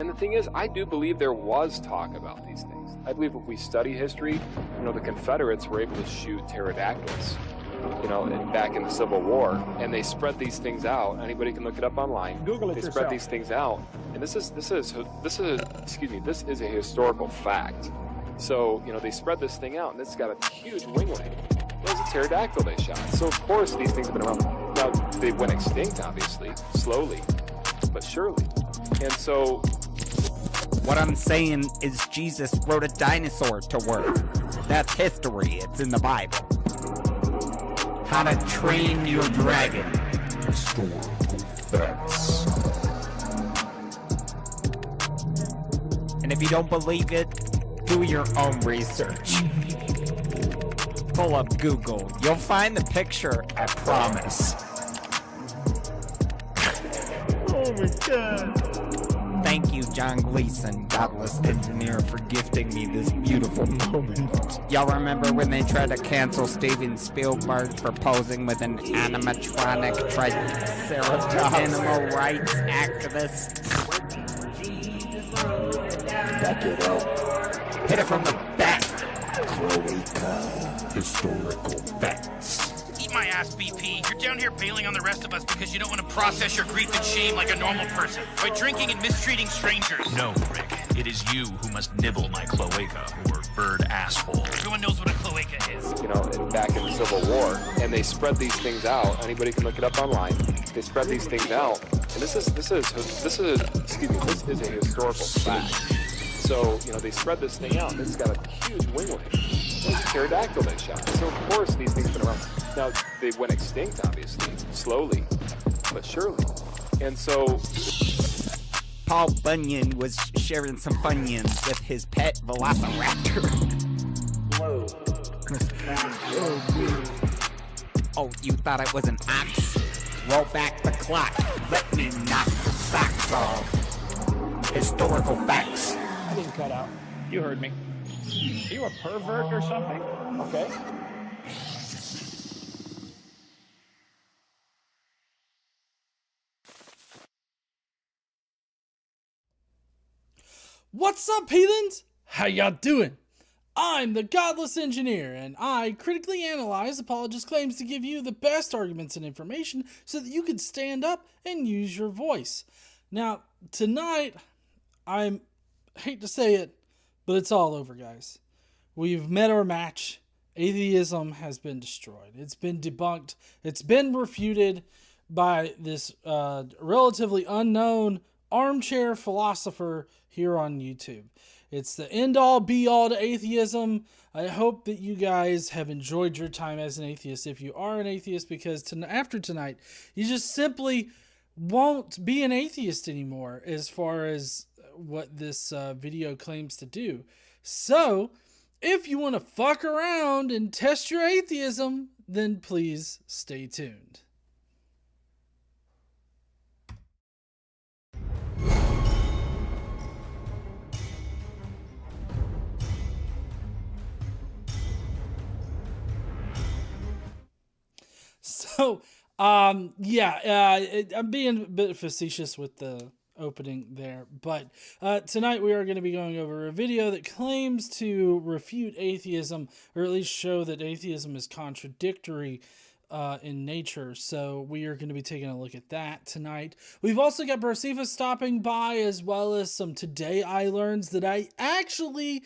And the thing is, I do believe there was talk about these things. I believe if we study history, the Confederates were able to shoot pterodactyls, back in the Civil War, and they spread these things out. Anybody can look it up online. Google it They yourself. spread these things out, and this is a historical fact. So, they spread this thing out, and it's got a huge winglet. It was a pterodactyl they shot. So, of course, these things have been around. Now, they went extinct, obviously, slowly, but surely. And so... What I'm saying is Jesus wrote a dinosaur to work. That's history. It's in the Bible. How to Train Your Dragon. Historical facts. And if you don't believe it, do your own research. Pull up Google. You'll find the picture, I promise. Oh my God. Thank you, John Gleason, Godless engineer, for gifting me this beautiful moment. Y'all remember when they tried to cancel Steven Spielberg for posing with an animatronic triceratops animal rights activist? Back it up. Hit it from the back. Cloaca. Historical facts. Eat my ass, BP. You're down here bailing on the rest of us because you don't want to process your grief and shame like a normal person by drinking and mistreating strangers. No, Rick. It is you who must nibble my cloaca, or bird asshole. Everyone knows what a cloaca is. back in the Civil War, and they spread these things out. Anybody can look it up online. They spread these things out, and this is a historical fact. So, they spread this thing out, and it's got a huge winglet. It was a pterodactyl they shot. So, of course, these things have been around. Now, they went extinct, obviously, slowly, but surely. And so... Paul Bunyan was sharing some Funyuns with his pet velociraptor. Whoa. Oh, you thought it was an ox? Roll back the clock. Let me knock the socks off. Historical facts. I didn't cut out. You heard me. Are you a pervert or something? Okay. What's up, heathens? How y'all doing? I'm the Godless Engineer, and I critically analyze apologists' claims to give you the best arguments and information so that you can stand up and use your voice. Now, tonight, I hate to say it, but it's all over, guys. We've met our match. Atheism has been destroyed. It's been debunked. It's been refuted by this relatively unknown armchair philosopher here on YouTube. It's the end-all, be-all to atheism. I hope that you guys have enjoyed your time as an atheist, if you are an atheist, because after tonight, you just simply won't be an atheist anymore as far as what this video claims to do. So, if you want to fuck around and test your atheism, then please stay tuned. So, I'm being a bit facetious with the opening there, but tonight we are going to be going over a video that claims to refute atheism, or at least show that atheism is contradictory in nature. So we are going to be taking a look at that tonight. We've also got Brosifa stopping by, as well as some Today I Learns that I actually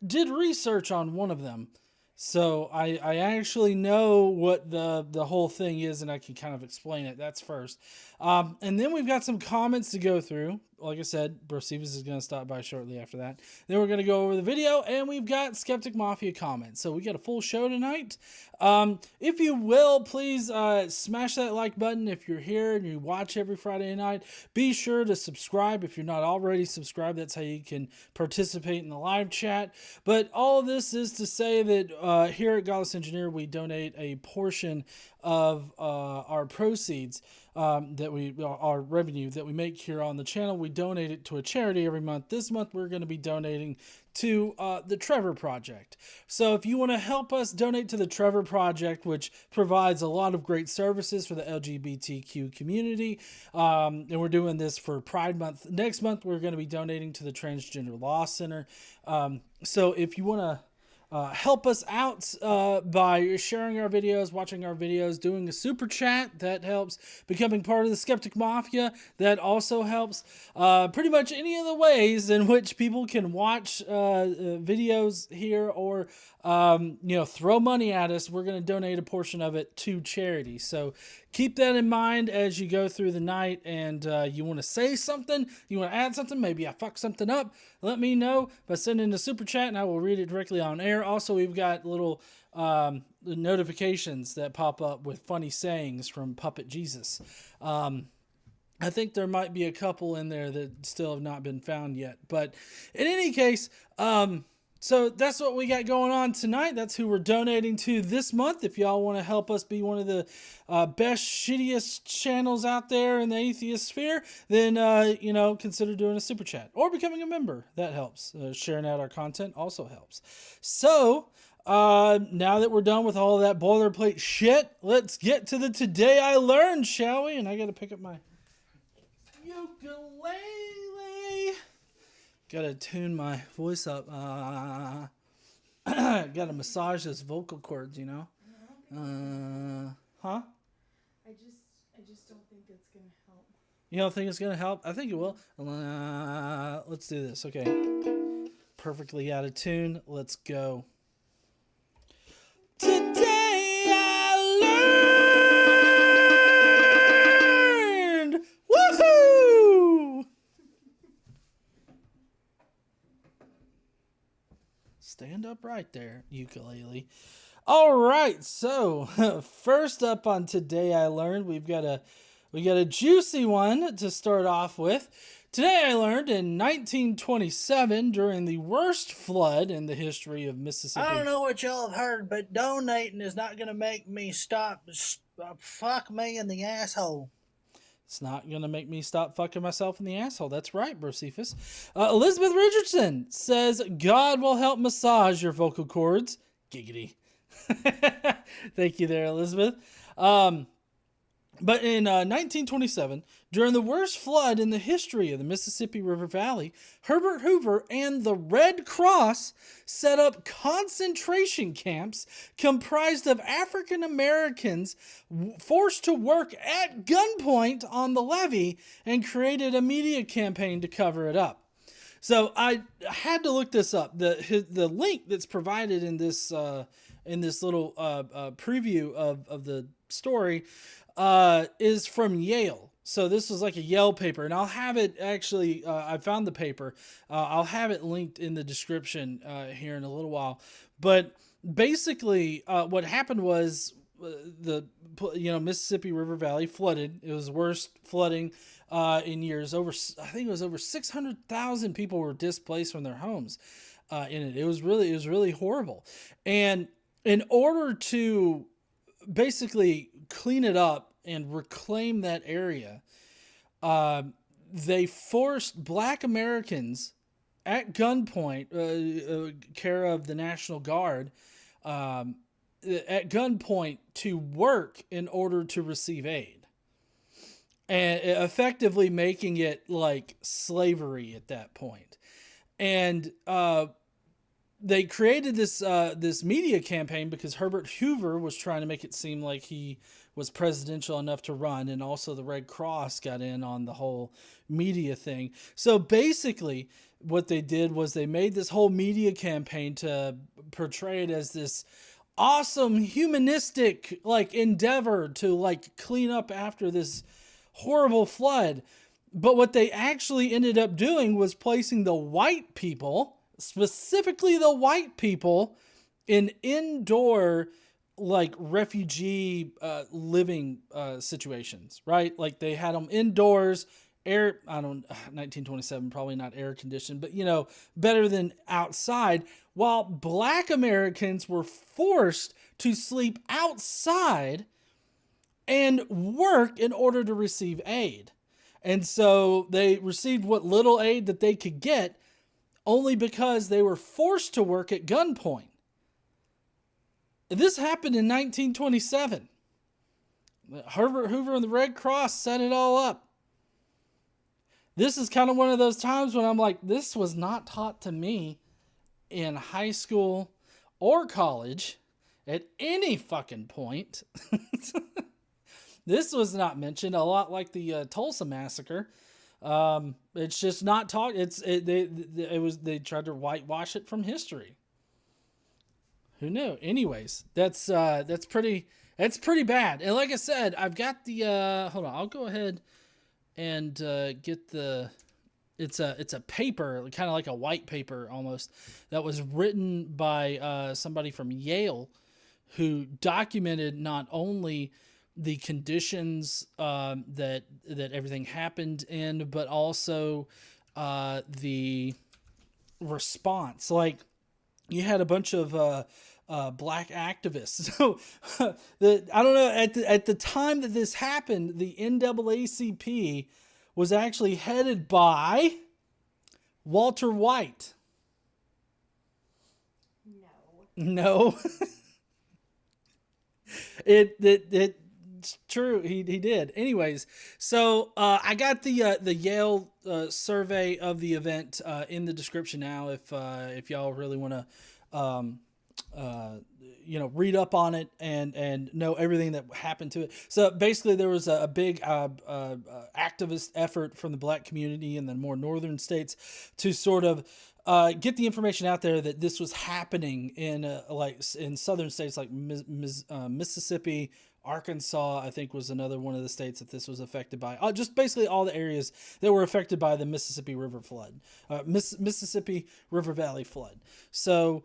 did research on one of them. So I actually know what the whole thing is, and I can kind of explain it. That's first. And then we've got some comments to go through. Like I said, Brosivas is going to stop by shortly after that. Then we're going to go over the video, and we've got Skeptic Mafia comments. So we got a full show tonight. If you will, please smash that like button if you're here and you watch every Friday night. Be sure to subscribe if you're not already subscribed. That's how you can participate in the live chat. But all of this is to say that here at Godless Engineer, we donate a portion of our proceeds, our revenue that we make here on the channel. We donate it to a charity every month. This month we're going to be donating to the Trevor Project. So if you want to help us donate to the Trevor Project, which provides a lot of great services for the LGBTQ community, and we're doing this for Pride Month. Next month, we're going to be donating to the Transgender Law Center. So if you want to help us out by sharing our videos, watching our videos, doing a super chat, that helps. Becoming part of the Skeptic Mafia, that also helps. Pretty much any of the ways in which people can watch videos here or throw money at us, we're going to donate a portion of it to charity. So keep that in mind as you go through the night, and you want to say something, you want to add something, maybe I fucked something up, let me know by sending a super chat and I will read it directly on air. Also, we've got little notifications that pop up with funny sayings from Puppet Jesus. I think there might be a couple in there that still have not been found yet. But in any case, so that's what we got going on tonight. That's who we're donating to this month. If y'all want to help us be one of the best, shittiest channels out there in the atheist sphere, then, consider doing a super chat or becoming a member. That helps. Sharing out our content also helps. So, now that we're done with all of that boilerplate shit, let's get to the Today I Learned, shall we? And I got to pick up my ukulele. Gotta tune my voice up. Gotta massage those vocal cords, you know. Huh? I just don't think it's gonna help. You don't think it's gonna help? I think it will. Let's do this. Okay. Perfectly out of tune. Let's go. Today I learned. Woohoo! Stand up right there, ukulele. All right, so first up on Today I Learned, we got a juicy one to start off with. Today I learned in 1927, during the worst flood in the history of Mississippi. I don't know what y'all have heard, but donating is not going to make me stop. Fuck me in the asshole. It's not going to make me stop fucking myself in the asshole. That's right, Brocephus. Elizabeth Richardson says, God will help massage your vocal cords. Giggity. Thank you there, Elizabeth. But in 1927, during the worst flood in the history of the Mississippi River Valley, Herbert Hoover and the Red Cross set up concentration camps comprised of African Americans forced to work at gunpoint on the levee and created a media campaign to cover it up. So I had to look this up. The link that's provided in this little preview of the story is from Yale. So this was like a Yale paper, and I'll have it actually, I found the paper. I'll have it linked in the description here in a little while. But basically what happened was Mississippi River Valley flooded. It was the worst flooding in years. I think it was over 600,000 people were displaced from their homes in it. It was really horrible. And in order to basically clean it up and reclaim that area, they forced Black Americans at gunpoint, care of the National Guard, at gunpoint to work in order to receive aid, and effectively making it like slavery at that point. And they created this media campaign because Herbert Hoover was trying to make it seem like he was presidential enough to run, and also the Red Cross got in on the whole media thing. So basically what they did was they made this whole media campaign to portray it as this awesome humanistic like endeavor to like clean up after this horrible flood. But what they actually ended up doing was placing the white people, specifically the white people, in indoor like refugee living situations, right? Like they had them indoors, 1927, probably not air conditioned, but better than outside, while Black Americans were forced to sleep outside and work in order to receive aid. And so they received what little aid that they could get. only because they were forced to work at gunpoint. This happened in 1927. Herbert Hoover and the Red Cross set it all up. This is kind of one of those times when I'm like, this was not taught to me in high school or college at any fucking point. This was not mentioned, a lot like the Tulsa massacre. It's just not taught. They tried to whitewash it from history. Who knew? Anyways, that's pretty bad. And like I said, I've got the hold on, I'll go ahead and get the it's a paper, kind of like a white paper almost, that was written by somebody from Yale who documented not only the conditions that everything happened in, but also the response. Like, you had a bunch of black activists. So I don't know, at the time that this happened, the NAACP was actually headed by Walter White. No. It's true. He did. Anyways, so I got the Yale survey of the event in the description now. If y'all really want to read up on it and know everything that happened to it. So basically, there was a big activist effort from the black community in the more northern states to sort of get the information out there that this was happening in in southern states like Mississippi. Arkansas, I think, was another one of the states that this was affected by. Just basically all the areas that were affected by the Mississippi River flood, Mississippi River Valley flood. So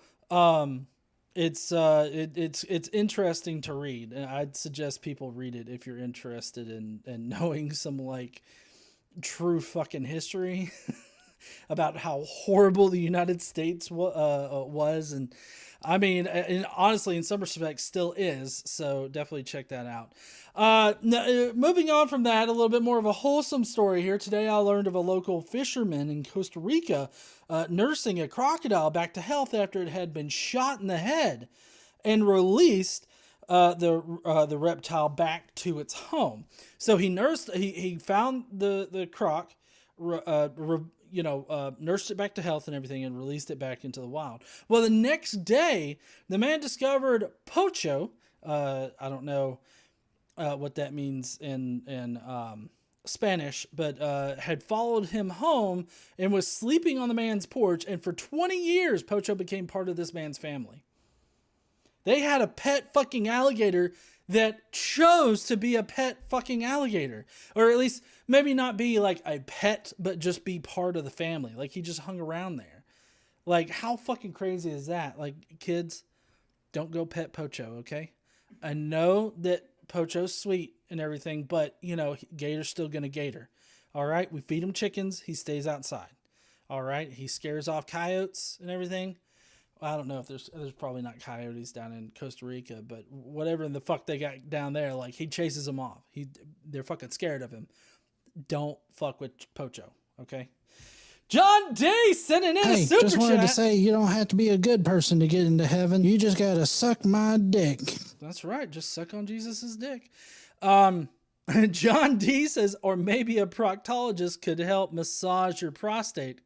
it's interesting to read, and I'd suggest people read it if you're interested in knowing some like true fucking history about how horrible the United States was, and I mean, and honestly, in some respects, still is. So definitely check that out. Moving on from that, a little bit more of a wholesome story here. Today, I learned of a local fisherman in Costa Rica nursing a crocodile back to health after it had been shot in the head, and released the reptile back to its home. So he found the croc. Nursed it back to health and everything, and released it back into the wild. Well, the next day, the man discovered Pocho. I don't know what that means in Spanish, but had followed him home and was sleeping on the man's porch. And for 20 years, Pocho became part of this man's family. They had a pet fucking alligator that chose to be a pet fucking alligator. Or at least maybe not be like a pet, but just be part of the family. Like, he just hung around there. Like, how fucking crazy is that? Like, kids, don't go pet Pocho, okay? I know that Pocho's sweet and everything, but, Gator's still gonna gator. All right? We feed him chickens. He stays outside. All right? He scares off coyotes and everything. I don't know if there's probably not coyotes down in Costa Rica, but whatever in the fuck they got down there, like, he chases them off. They're fucking scared of him. Don't fuck with Pocho, okay? John D sending in a super just wanted to say, you don't have to be a good person to get into heaven. You just gotta suck my dick. That's right. Just suck on Jesus's dick. John D says, or maybe a proctologist could help massage your prostate.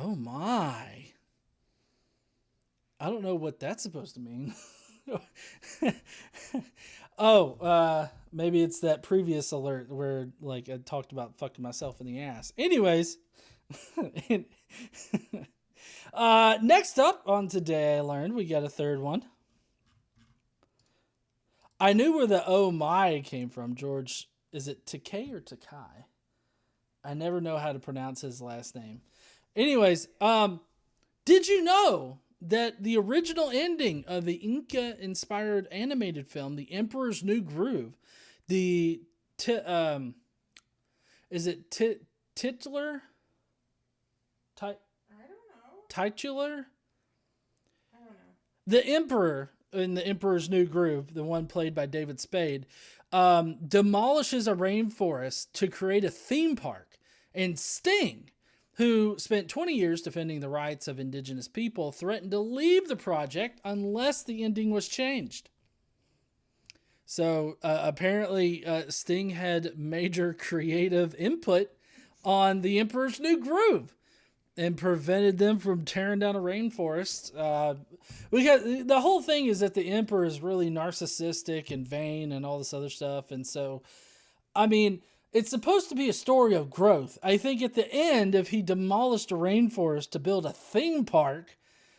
Oh my. I don't know what that's supposed to mean. Maybe it's that previous alert where, like, I talked about fucking myself in the ass. Anyways, next up on Today I Learned, we got a third one. I knew where the oh my came from. George, is it Takei or Takai? I never know how to pronounce his last name. Anyways, did you know that the original ending of the Inca-inspired animated film, The Emperor's New Groove, is it titular? I don't know. Titular? I don't know. The Emperor in The Emperor's New Groove, the one played by David Spade, demolishes a rainforest to create a theme park. And Sting, who spent 20 years defending the rights of indigenous people, threatened to leave the project unless the ending was changed. So apparently Sting had major creative input on the Emperor's New Groove and prevented them from tearing down a rainforest. The whole thing is that the Emperor is really narcissistic and vain and all this other stuff. And so, I mean, it's supposed to be a story of growth. I think at the end, if he demolished a rainforest to build a theme park,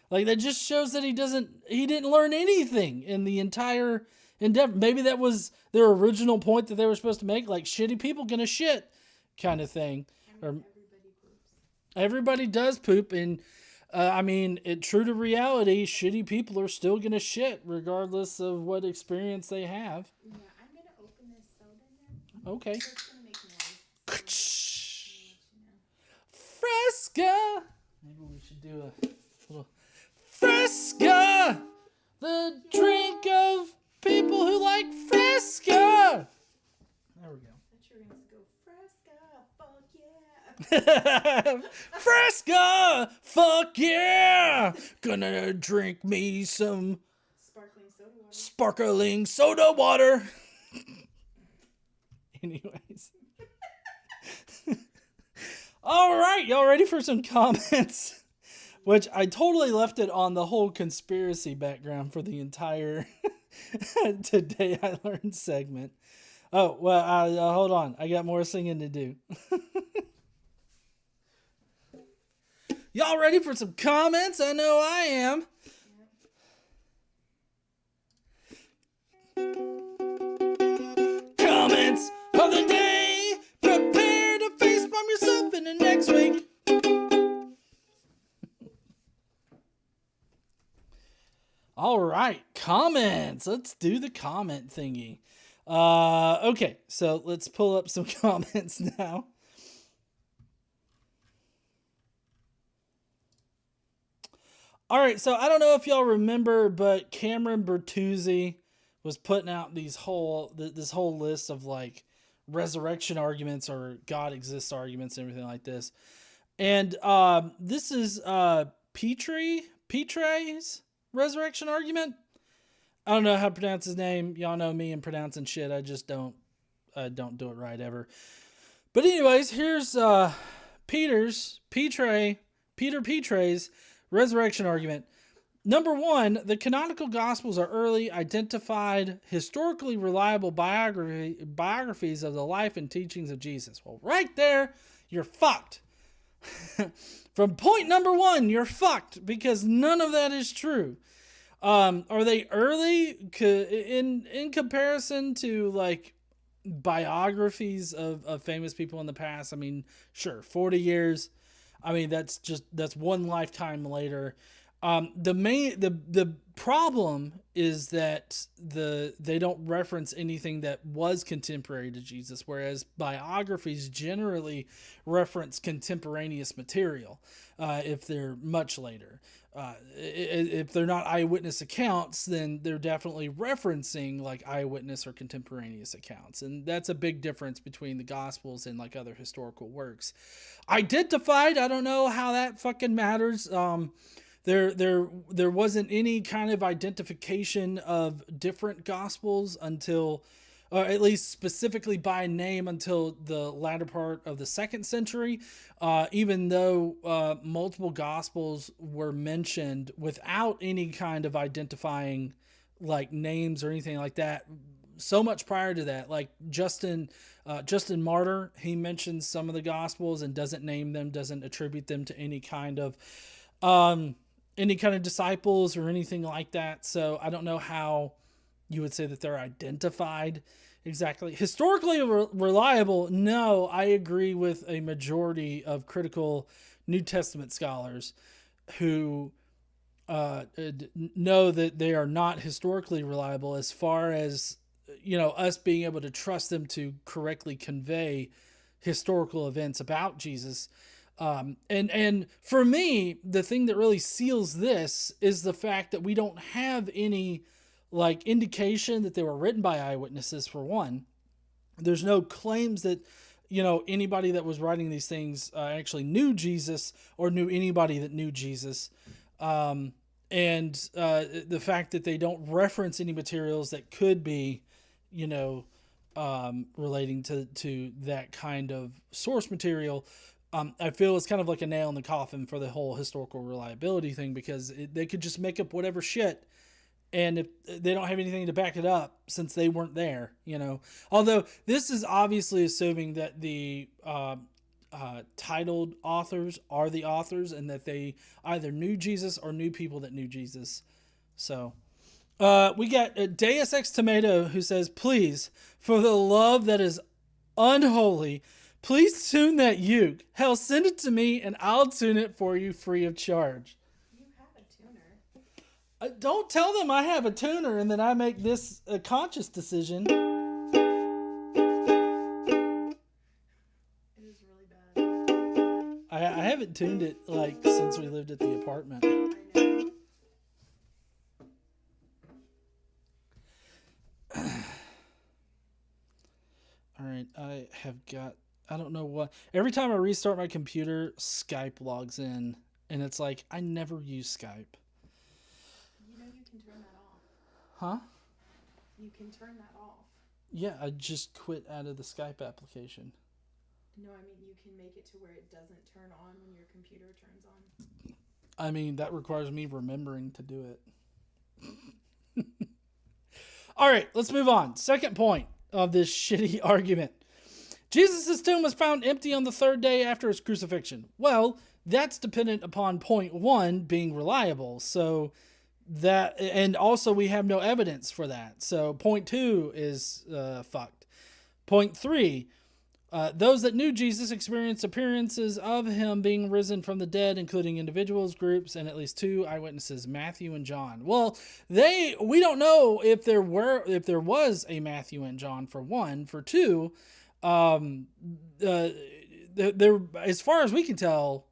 like that just shows that he didn't learn anything in the entire endeavor. Maybe that was their original point that they were supposed to make, like shitty people gonna shit kind of thing. Or everybody does poop, and I mean, true to reality, shitty people are still gonna shit regardless of what experience they have. Yeah, I'm gonna open this soda now. Okay. So it's gonna make noise. Fresca. Maybe we should do a little Fresca, the drink of people who like Fresca. There we go. I thought you were gonna go, Fresca, fuck yeah. Fresca, fuck yeah. Gonna drink me some Sparkling soda water. sparkling soda water. Anyways. All right, y'all ready for some comments? Which I totally left it on the whole conspiracy background for the entire Today I Learned segment. Oh, well, hold on. I got more singing to do. Y'all ready for some comments? I know I am. Comments of the day. Prepare to facepalm yourself in the next week. All right, comments. Let's do the comment thingy. Okay, so let's pull up some comments now. All right, so I don't know if y'all remember, but Cameron Bertuzzi was putting out this whole list of like resurrection arguments or God exists arguments and everything like this. And this is Petre's resurrection argument. I don't know how to pronounce his name. Y'all know me and pronouncing shit. I just don't do it right ever. But anyways, here's Peter Petre's resurrection argument. Number one, the canonical gospels are early, identified, historically reliable biographies of the life and teachings of Jesus. Well, right there, you're fucked. From point number one, you're fucked because none of that is true. Are they early in comparison to like biographies of famous people in the past? I mean, sure, 40 years. I mean, that's one lifetime later. The problem is that they don't reference anything that was contemporary to Jesus, whereas biographies generally reference contemporaneous material if they're much later. If they're not eyewitness accounts, then they're definitely referencing like eyewitness or contemporaneous accounts. And that's a big difference between the Gospels and like other historical works. Identified, I don't know how that fucking matters. There wasn't any kind of identification of different Gospels until, or at least specifically by name, until the latter part of the 2nd century, even though multiple Gospels were mentioned without any kind of identifying like names or anything like that. So much prior to that, like Justin Martyr, he mentions some of the Gospels and doesn't name them, doesn't attribute them to any kind of disciples or anything like that. So I don't know how you would say that they're identified exactly. Historically reliable, no, I agree with a majority of critical New Testament scholars who know that they are not historically reliable as far as, you know, us being able to trust them to correctly convey historical events about Jesus. And for me, the thing that really seals this is the fact that we don't have any like indication that they were written by eyewitnesses, for one. There's no claims that, anybody that was writing these things actually knew Jesus or knew anybody that knew Jesus. And the fact that they don't reference any materials that could be, relating to that kind of source material, I feel it's kind of like a nail in the coffin for the whole historical reliability thing, because they could just make up whatever shit, and if they don't have anything to back it up since they weren't there, Although this is obviously assuming that the titled authors are the authors, and that they either knew Jesus or knew people that knew Jesus. So we got Deus Ex Tomato, who says, please, for the love that is unholy, please tune that uke. Hell, send it to me and I'll tune it for you free of charge. You have a tuner. Don't tell them I have a tuner and then I make this a conscious decision. It is really bad. I haven't tuned it since we lived at the apartment. I know. All right, I don't know what. Every time I restart my computer, Skype logs in, and it's like, I never use Skype. You can turn that off. Huh? You can turn that off. Yeah, I just quit out of the Skype application. No, I mean, you can make it to where it doesn't turn on when your computer turns on. I mean, that requires me remembering to do it. All right, let's move on. Second point of this shitty argument. Jesus' tomb was found empty on the third day after his crucifixion. Well, that's dependent upon point one being reliable. So that, and also we have no evidence for that. So point two is fucked. Point three, those that knew Jesus experienced appearances of him being risen from the dead, including individuals, groups, and at least two eyewitnesses, Matthew and John. Well, we don't know if there was a Matthew and John, for one. For two, there, as far as we can tell,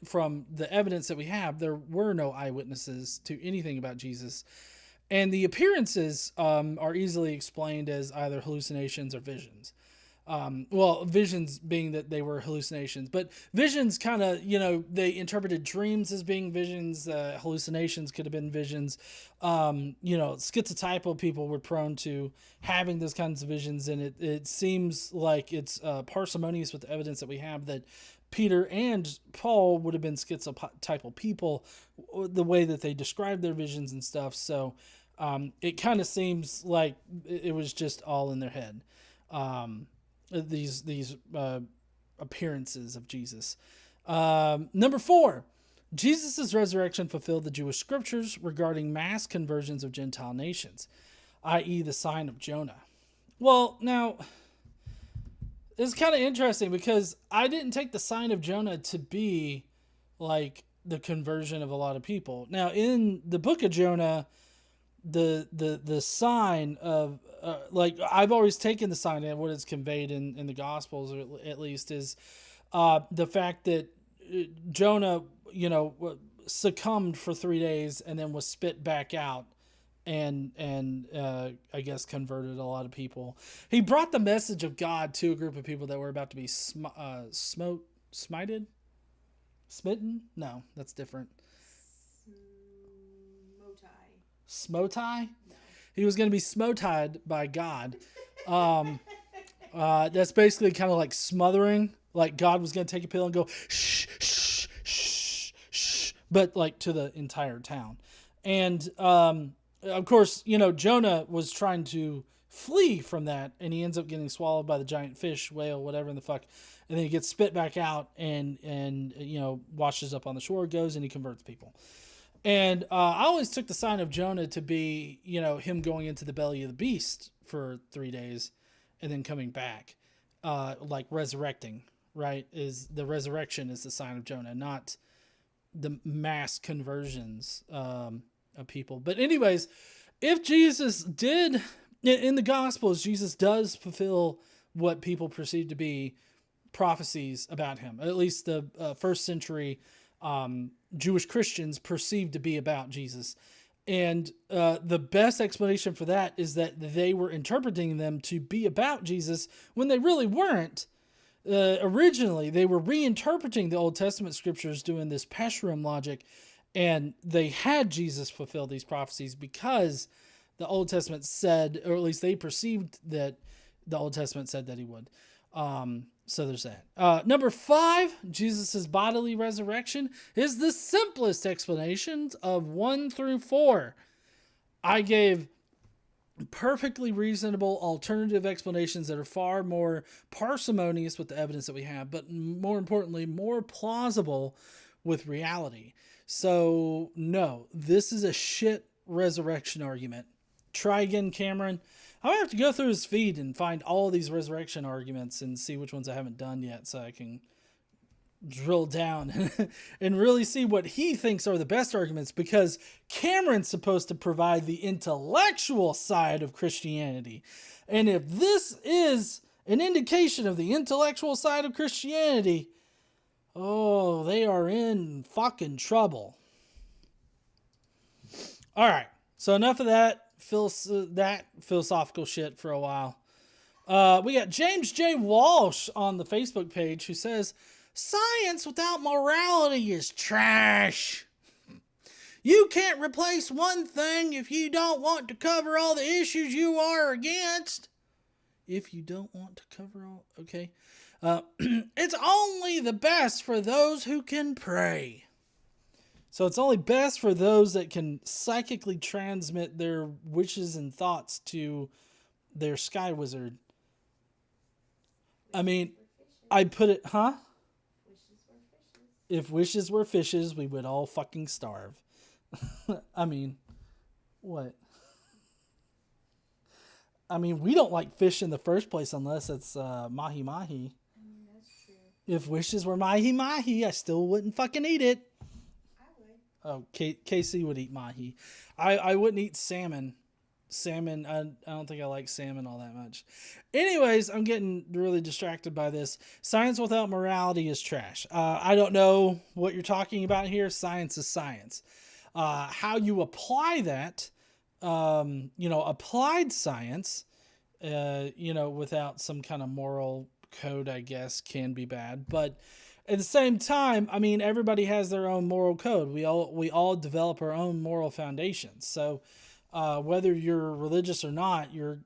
from the evidence that we have, there were no eyewitnesses to anything about Jesus. And the appearances are easily explained as either hallucinations or visions. Well, visions being that they were hallucinations, but visions kind of, they interpreted dreams as being visions. Hallucinations could have been visions. Schizotypal people were prone to having those kinds of visions. And it seems like it's parsimonious with the evidence that we have that Peter and Paul would have been schizotypal people, the way that they described their visions and stuff. So it kind of seems like it was just all in their head. These appearances of Jesus. Number 4, Jesus' resurrection fulfilled the Jewish scriptures regarding mass conversions of Gentile nations, i.e. the sign of Jonah. Well, now, it's kind of interesting because I didn't take the sign of Jonah to be like the conversion of a lot of people. Now, in the book of Jonah, the sign of I've always taken the sign and what is conveyed in the Gospels, or at least, is the fact that Jonah, succumbed for 3 days and then was spit back out, and I guess converted a lot of people. He brought the message of God to a group of people that were about to be smitten? No, that's different. Smotai? No. He was going to be smotied by God. That's basically kind of like smothering. Like God was going to take a pill and go, shh, shh, shh, shh, but like to the entire town. And of course, Jonah was trying to flee from that, and he ends up getting swallowed by the giant fish, whale, whatever in the fuck. And then he gets spit back out and washes up on the shore, goes and he converts people. And I always took the sign of Jonah to be, him going into the belly of the beast for 3 days and then coming back, like resurrecting, right? Is the resurrection is the sign of Jonah, not the mass conversions of people. But anyways, if Jesus did, in the Gospels, Jesus does fulfill what people perceive to be prophecies about him. At least the first century Jewish Christians perceived to be about Jesus. And the best explanation for that is that they were interpreting them to be about Jesus when they really weren't. originally they were reinterpreting the Old Testament scriptures, doing this Pesherim logic, and they had Jesus fulfill these prophecies because the Old Testament said, or at least they perceived that the Old Testament said that he would. So there's that. Number 5, Jesus' bodily resurrection is the simplest explanations of 1 through 4. I gave perfectly reasonable alternative explanations that are far more parsimonious with the evidence that we have, but more importantly, more plausible with reality. So no, this is a shit resurrection argument. Try again, Cameron. I'm gonna have to go through his feed and find all these resurrection arguments and see which ones I haven't done yet, so I can drill down and really see what he thinks are the best arguments, because Cameron's supposed to provide the intellectual side of Christianity. And if this is an indication of the intellectual side of Christianity, oh, they are in fucking trouble. All right, so enough of that philosophical shit for a while. We got James J. Walsh on the Facebook page who says, science without morality is trash. You can't replace one thing if you don't want to cover all the issues you are against. If you don't want to cover all... Okay. It's only the best for those who can pray. So it's only best for those that can psychically transmit their wishes and thoughts to their sky wizard. I mean, I put it... Huh? If wishes were fishes, we would all fucking starve. I mean, what? I mean, we don't like fish in the first place unless it's mahi mahi. That's true. If wishes were mahi mahi, I still wouldn't fucking eat it. I would. Oh, KC would eat mahi. I wouldn't eat salmon. Salmon, I don't think I like salmon all that much. Anyways, I'm getting really distracted by this. Science without morality is trash. I don't know what you're talking about here. Science is science. How you apply that, applied science, without some kind of moral code, I guess, can be bad. But at the same time, I mean, everybody has their own moral code. We all develop our own moral foundations. So, whether you're religious or not, you're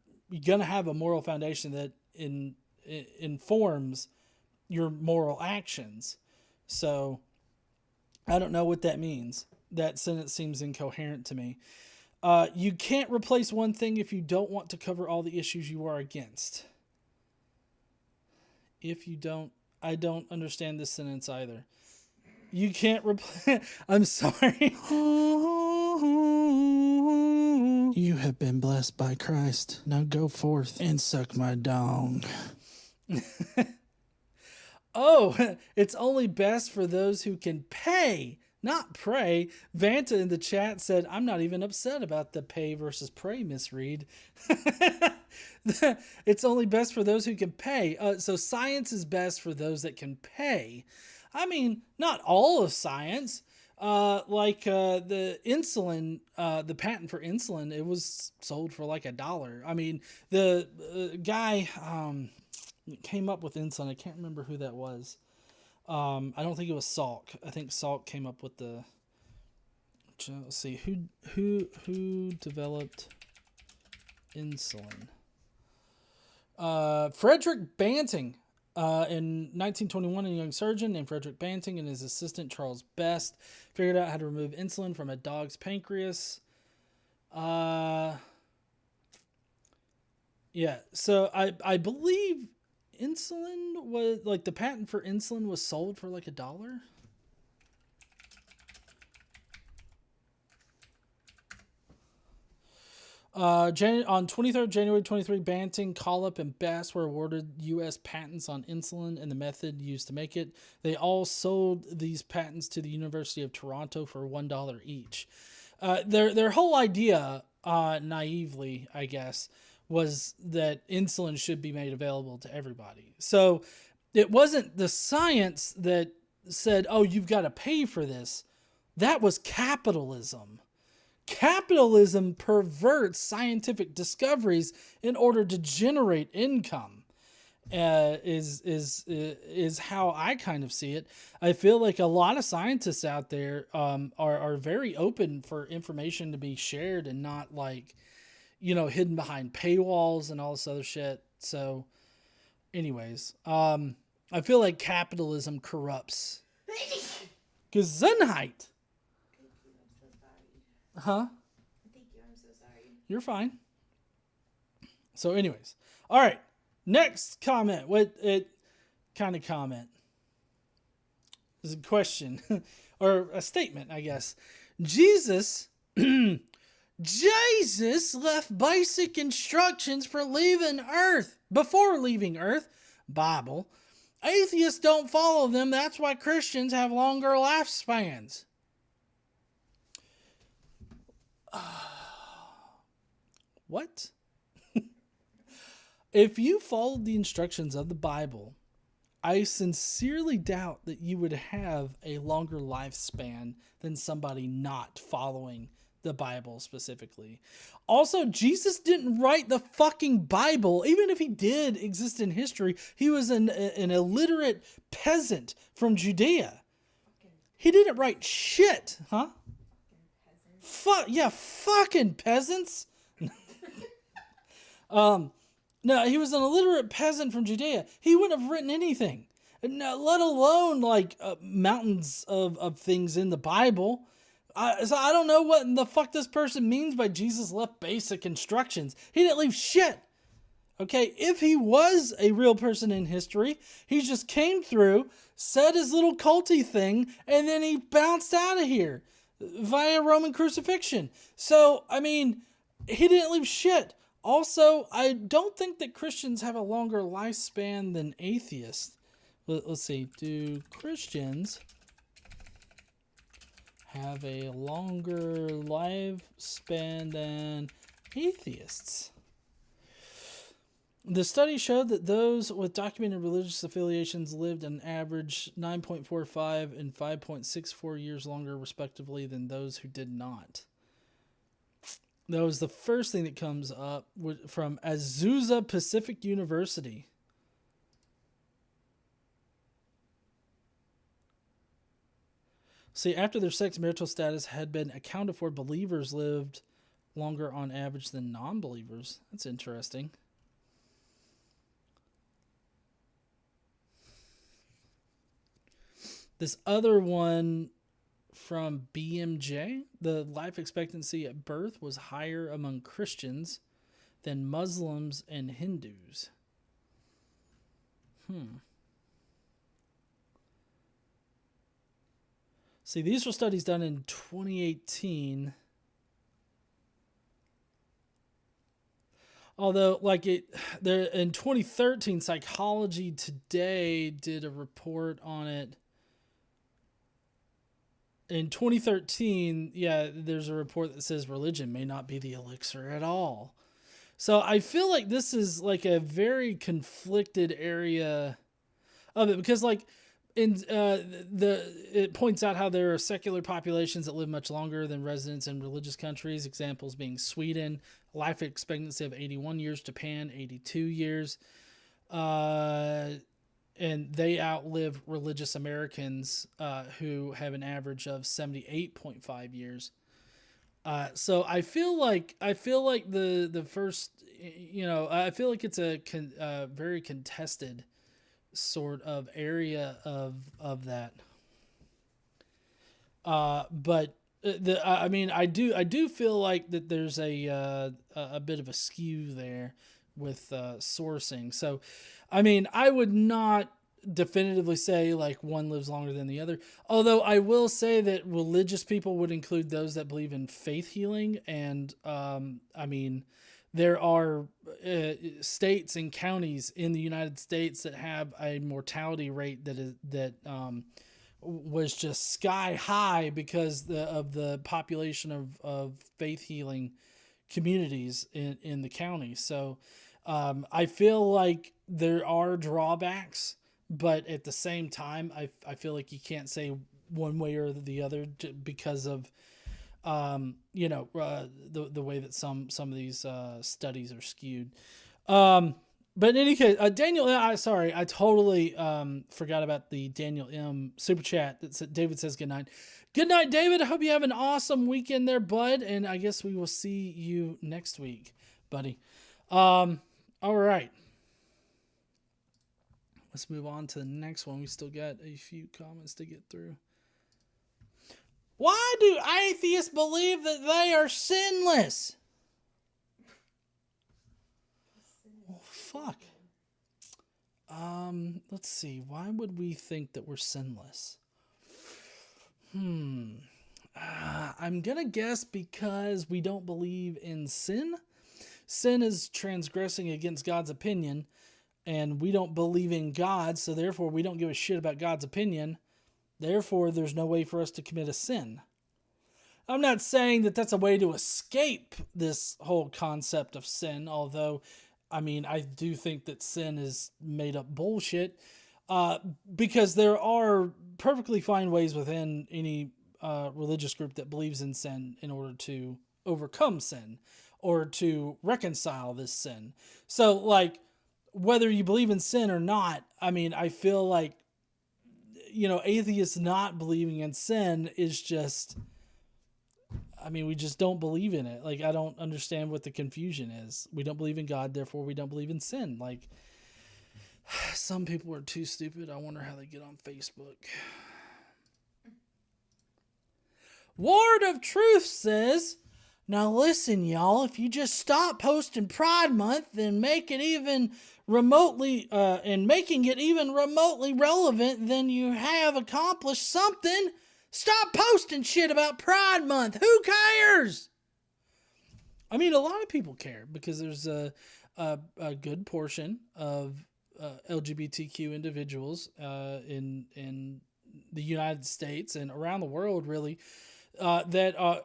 going to have a moral foundation that informs your moral actions. So I don't know what that means. That sentence seems incoherent to me. You can't replace one thing if you don't want to cover all the issues you are against. I don't understand this sentence either. You can't replace... I'm sorry. You have been blessed by Christ. Now go forth and suck my dong. Oh, it's only best for those who can pay, not pray. Vanta in the chat said, I'm not even upset about the pay versus pray misread. It's only best for those who can pay. So science is best for those that can pay. I mean, not all of science. The insulin, the patent for insulin, it was sold for like $1. I mean, the guy came up with insulin. I can't remember who that was. I don't think it was Salk. I think Salk came up with the... Let's see, who developed insulin? Frederick Banting. In 1921, a young surgeon named Frederick Banting and his assistant Charles Best figured out how to remove insulin from a dog's pancreas. Yeah, so I believe insulin was, like, the patent for insulin was sold for like $1. On 23rd January 23, Banting, Collip, and Bass were awarded U.S. patents on insulin and the method used to make it. They all sold these patents to the University of Toronto for $1 each. Their whole idea, naively, I guess, was that insulin should be made available to everybody. So it wasn't the science that said, oh, you've got to pay for this. That was capitalism. Capitalism perverts scientific discoveries in order to generate income. is how I kind of see it. I feel like a lot of scientists out there are very open for information to be shared and not like, hidden behind paywalls and all this other shit. So, anyways, I feel like capitalism corrupts. Gesundheit. Thank you. I'm so sorry. Huh? Thank you. I'm so sorry. You're fine. So, anyways, all right. Next comment. What it kind of comment? Is a question or a statement, I guess. Jesus left basic instructions for leaving Earth. Before leaving Earth, Bible. Atheists don't follow them. That's why Christians have longer lifespans. What? If you followed the instructions of the Bible, I sincerely doubt that you would have a longer lifespan than somebody not following the Bible specifically. Also, Jesus didn't write the fucking Bible. Even if he did exist in history, he was an illiterate peasant from Judea. He didn't write shit, huh? Fucking peasants. No, he was an illiterate peasant from Judea. He wouldn't have written anything, let alone like mountains of things in the Bible. So I don't know what the fuck this person means by Jesus left basic instructions. He didn't leave shit. Okay, if he was a real person in history, he just came through, said his little culty thing, and then he bounced out of here via Roman crucifixion. So, I mean, he didn't leave shit. Also, I don't think that Christians have a longer lifespan than atheists. Let's see. Do Christians have a longer lifespan than atheists? The study showed that those with documented religious affiliations lived an average 9.45 and 5.64 years longer, respectively, than those who did not. That was the first thing that comes up from Azusa Pacific University. See, after their sex, marital status had been accounted for, believers lived longer on average than non-believers. That's interesting. This other one from BMJ, the life expectancy at birth was higher among Christians than Muslims and Hindus. See, these were studies done in 2018. Although, in 2013, Psychology Today did a report on it. In 2013, there's a report that says religion may not be the elixir at all. So I feel like this is like a very conflicted area of it, because it points out how there are secular populations that live much longer than residents in religious countries. Examples being Sweden, life expectancy of 81 years, Japan 82 years. And they outlive religious Americans who have an average of 78.5 years. So I feel like the first, I feel like it's a very contested sort of area of that. But I do feel like that there's a bit of a skew there with sourcing. So, I mean, I would not definitively say like one lives longer than the other. Although I will say that religious people would include those that believe in faith healing. And, there are states and counties in the United States that have a mortality rate that was just sky high because of the population of faith healing communities in the county. So I feel like there are drawbacks, but at the same time, I feel like you can't say one way or the other because of the way that some of these studies are skewed. But in any case, Daniel, sorry, I totally forgot about the Daniel M super chat that said, David says good night. Good night, David. I hope you have an awesome weekend there, bud. And I guess we will see you next week, buddy. All right. Let's move on to the next one. We still got a few comments to get through. Why do atheists believe that they are sinless? Oh, fuck. Let's see. Why would we think that we're sinless? I'm gonna guess because we don't believe in sin. Sin is transgressing against God's opinion, and we don't believe in God, so therefore we don't give a shit about God's opinion. Therefore, there's no way for us to commit a sin. I'm not saying that that's a way to escape this whole concept of sin, although, I mean, I do think that sin is made up bullshit, because there are perfectly fine ways within any religious group that believes in sin in order to overcome sin or to reconcile this sin. So, like, whether you believe in sin or not, I mean, I feel like, you know, atheists not believing in sin is just, I mean, we just don't believe in it. Like, I don't understand what the confusion is. We don't believe in God, therefore we don't believe in sin. Like, some people are too stupid. I wonder how they get on Facebook. Ward of Truth says, now listen, y'all, if you just stop posting Pride Month and make it even remotely, making it even remotely relevant, then you have accomplished something. Stop posting shit about Pride Month. Who cares? I mean, a lot of people care because there's a good portion of LGBTQ individuals in the United States and around the world, really, that are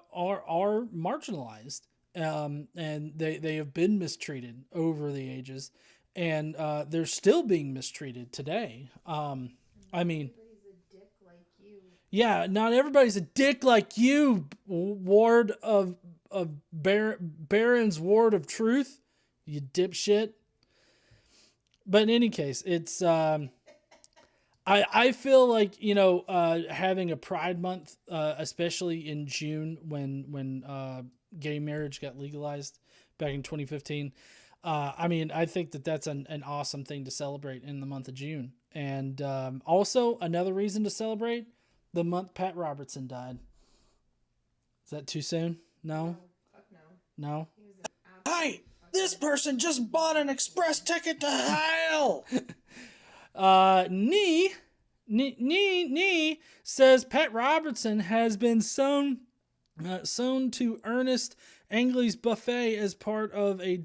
marginalized, and they have been mistreated over the ages, and they're still being mistreated today. I mean, yeah, not everybody's a dick like you, Ward of Baron's Ward of Truth, you dipshit. But in any case, it's I feel like, you know, having a Pride Month, especially in June when gay marriage got legalized back in 2015. I mean, I think that that's an awesome thing to celebrate in the month of June. And also another reason to celebrate the month Pat Robertson died. Is that too soon? No? Fuck no. No? He was an absolute Hey, this person just bought an express ticket to hell. Nee says Pat Robertson has been sewn to Ernest Angley's buffet as part of a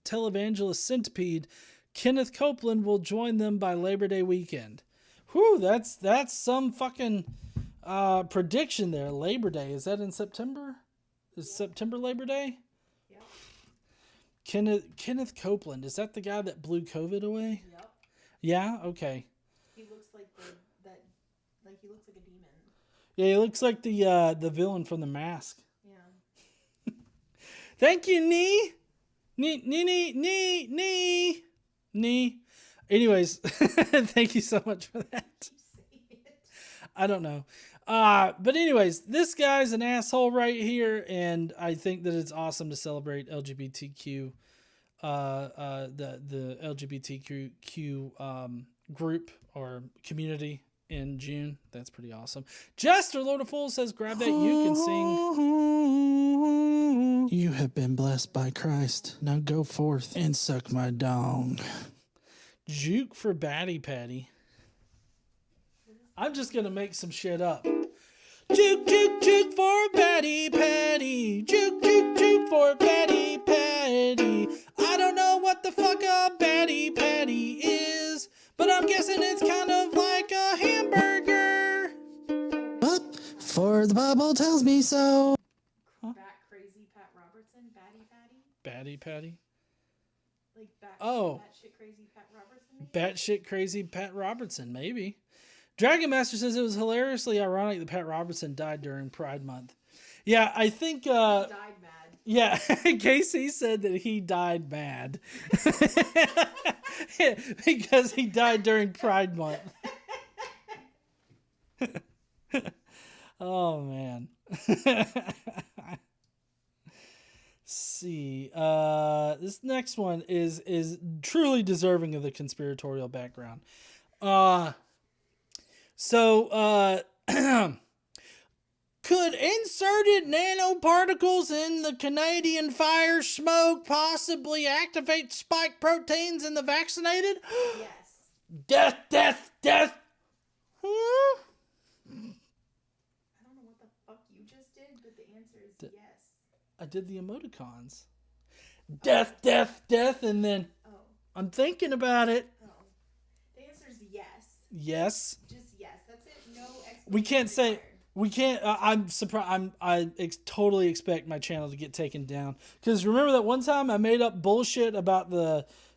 televangelist centipede. Kenneth Copeland will join them by Labor Day weekend. Whew, that's some fucking prediction there. Labor Day, is that in September? Is September Labor Day? Yeah. Kenneth Copeland, is that the guy that blew COVID away? Yep. Yeah. Okay. He looks like he looks like a demon. Yeah, he looks like the villain from The Mask. Yeah. Thank you, Nee. Anyways, thank you so much for that. I don't know. But anyways, this guy's an asshole right here, and I think that it's awesome to celebrate LGBTQ, the LGBTQ group or community in June. That's pretty awesome. Jester Lord of Fools says, grab that uke and sing. You have been blessed by Christ. Now go forth and suck my dong. Juke for Batty Patty. I'm just gonna make some shit up. Juke, juke, juke for Batty Patty. Juke, juke, juke for Batty Patty. I don't know what the fuck a Batty Patty is, but I'm guessing it's kind of like a hamburger. But for the Bible tells me so. Bat crazy Pat Robertson, Batty Patty. Batty Patty. Like Oh. batshit crazy Pat Robertson. Maybe? Batshit crazy Pat Robertson, maybe. Dragon Master says it was hilariously ironic that Pat Robertson died during Pride Month. Yeah, I think He died mad. Yeah, Casey said that he died mad because he died during Pride Month. Oh man. See, this next one is truly deserving of the conspiratorial background. So could inserted nanoparticles in the Canadian fire smoke possibly activate spike proteins in the vaccinated? Yes. Death, death, death. Huh? I don't know what the fuck you just did, but the answer is yes. I did the emoticons. Death, death, death, and then I'm thinking about it. The answer is yes. Yes. Just yes. That's it. No explanation. We can't say required. we can't. I'm surprised. Totally expect my channel to get taken down because remember that one time I made up bullshit about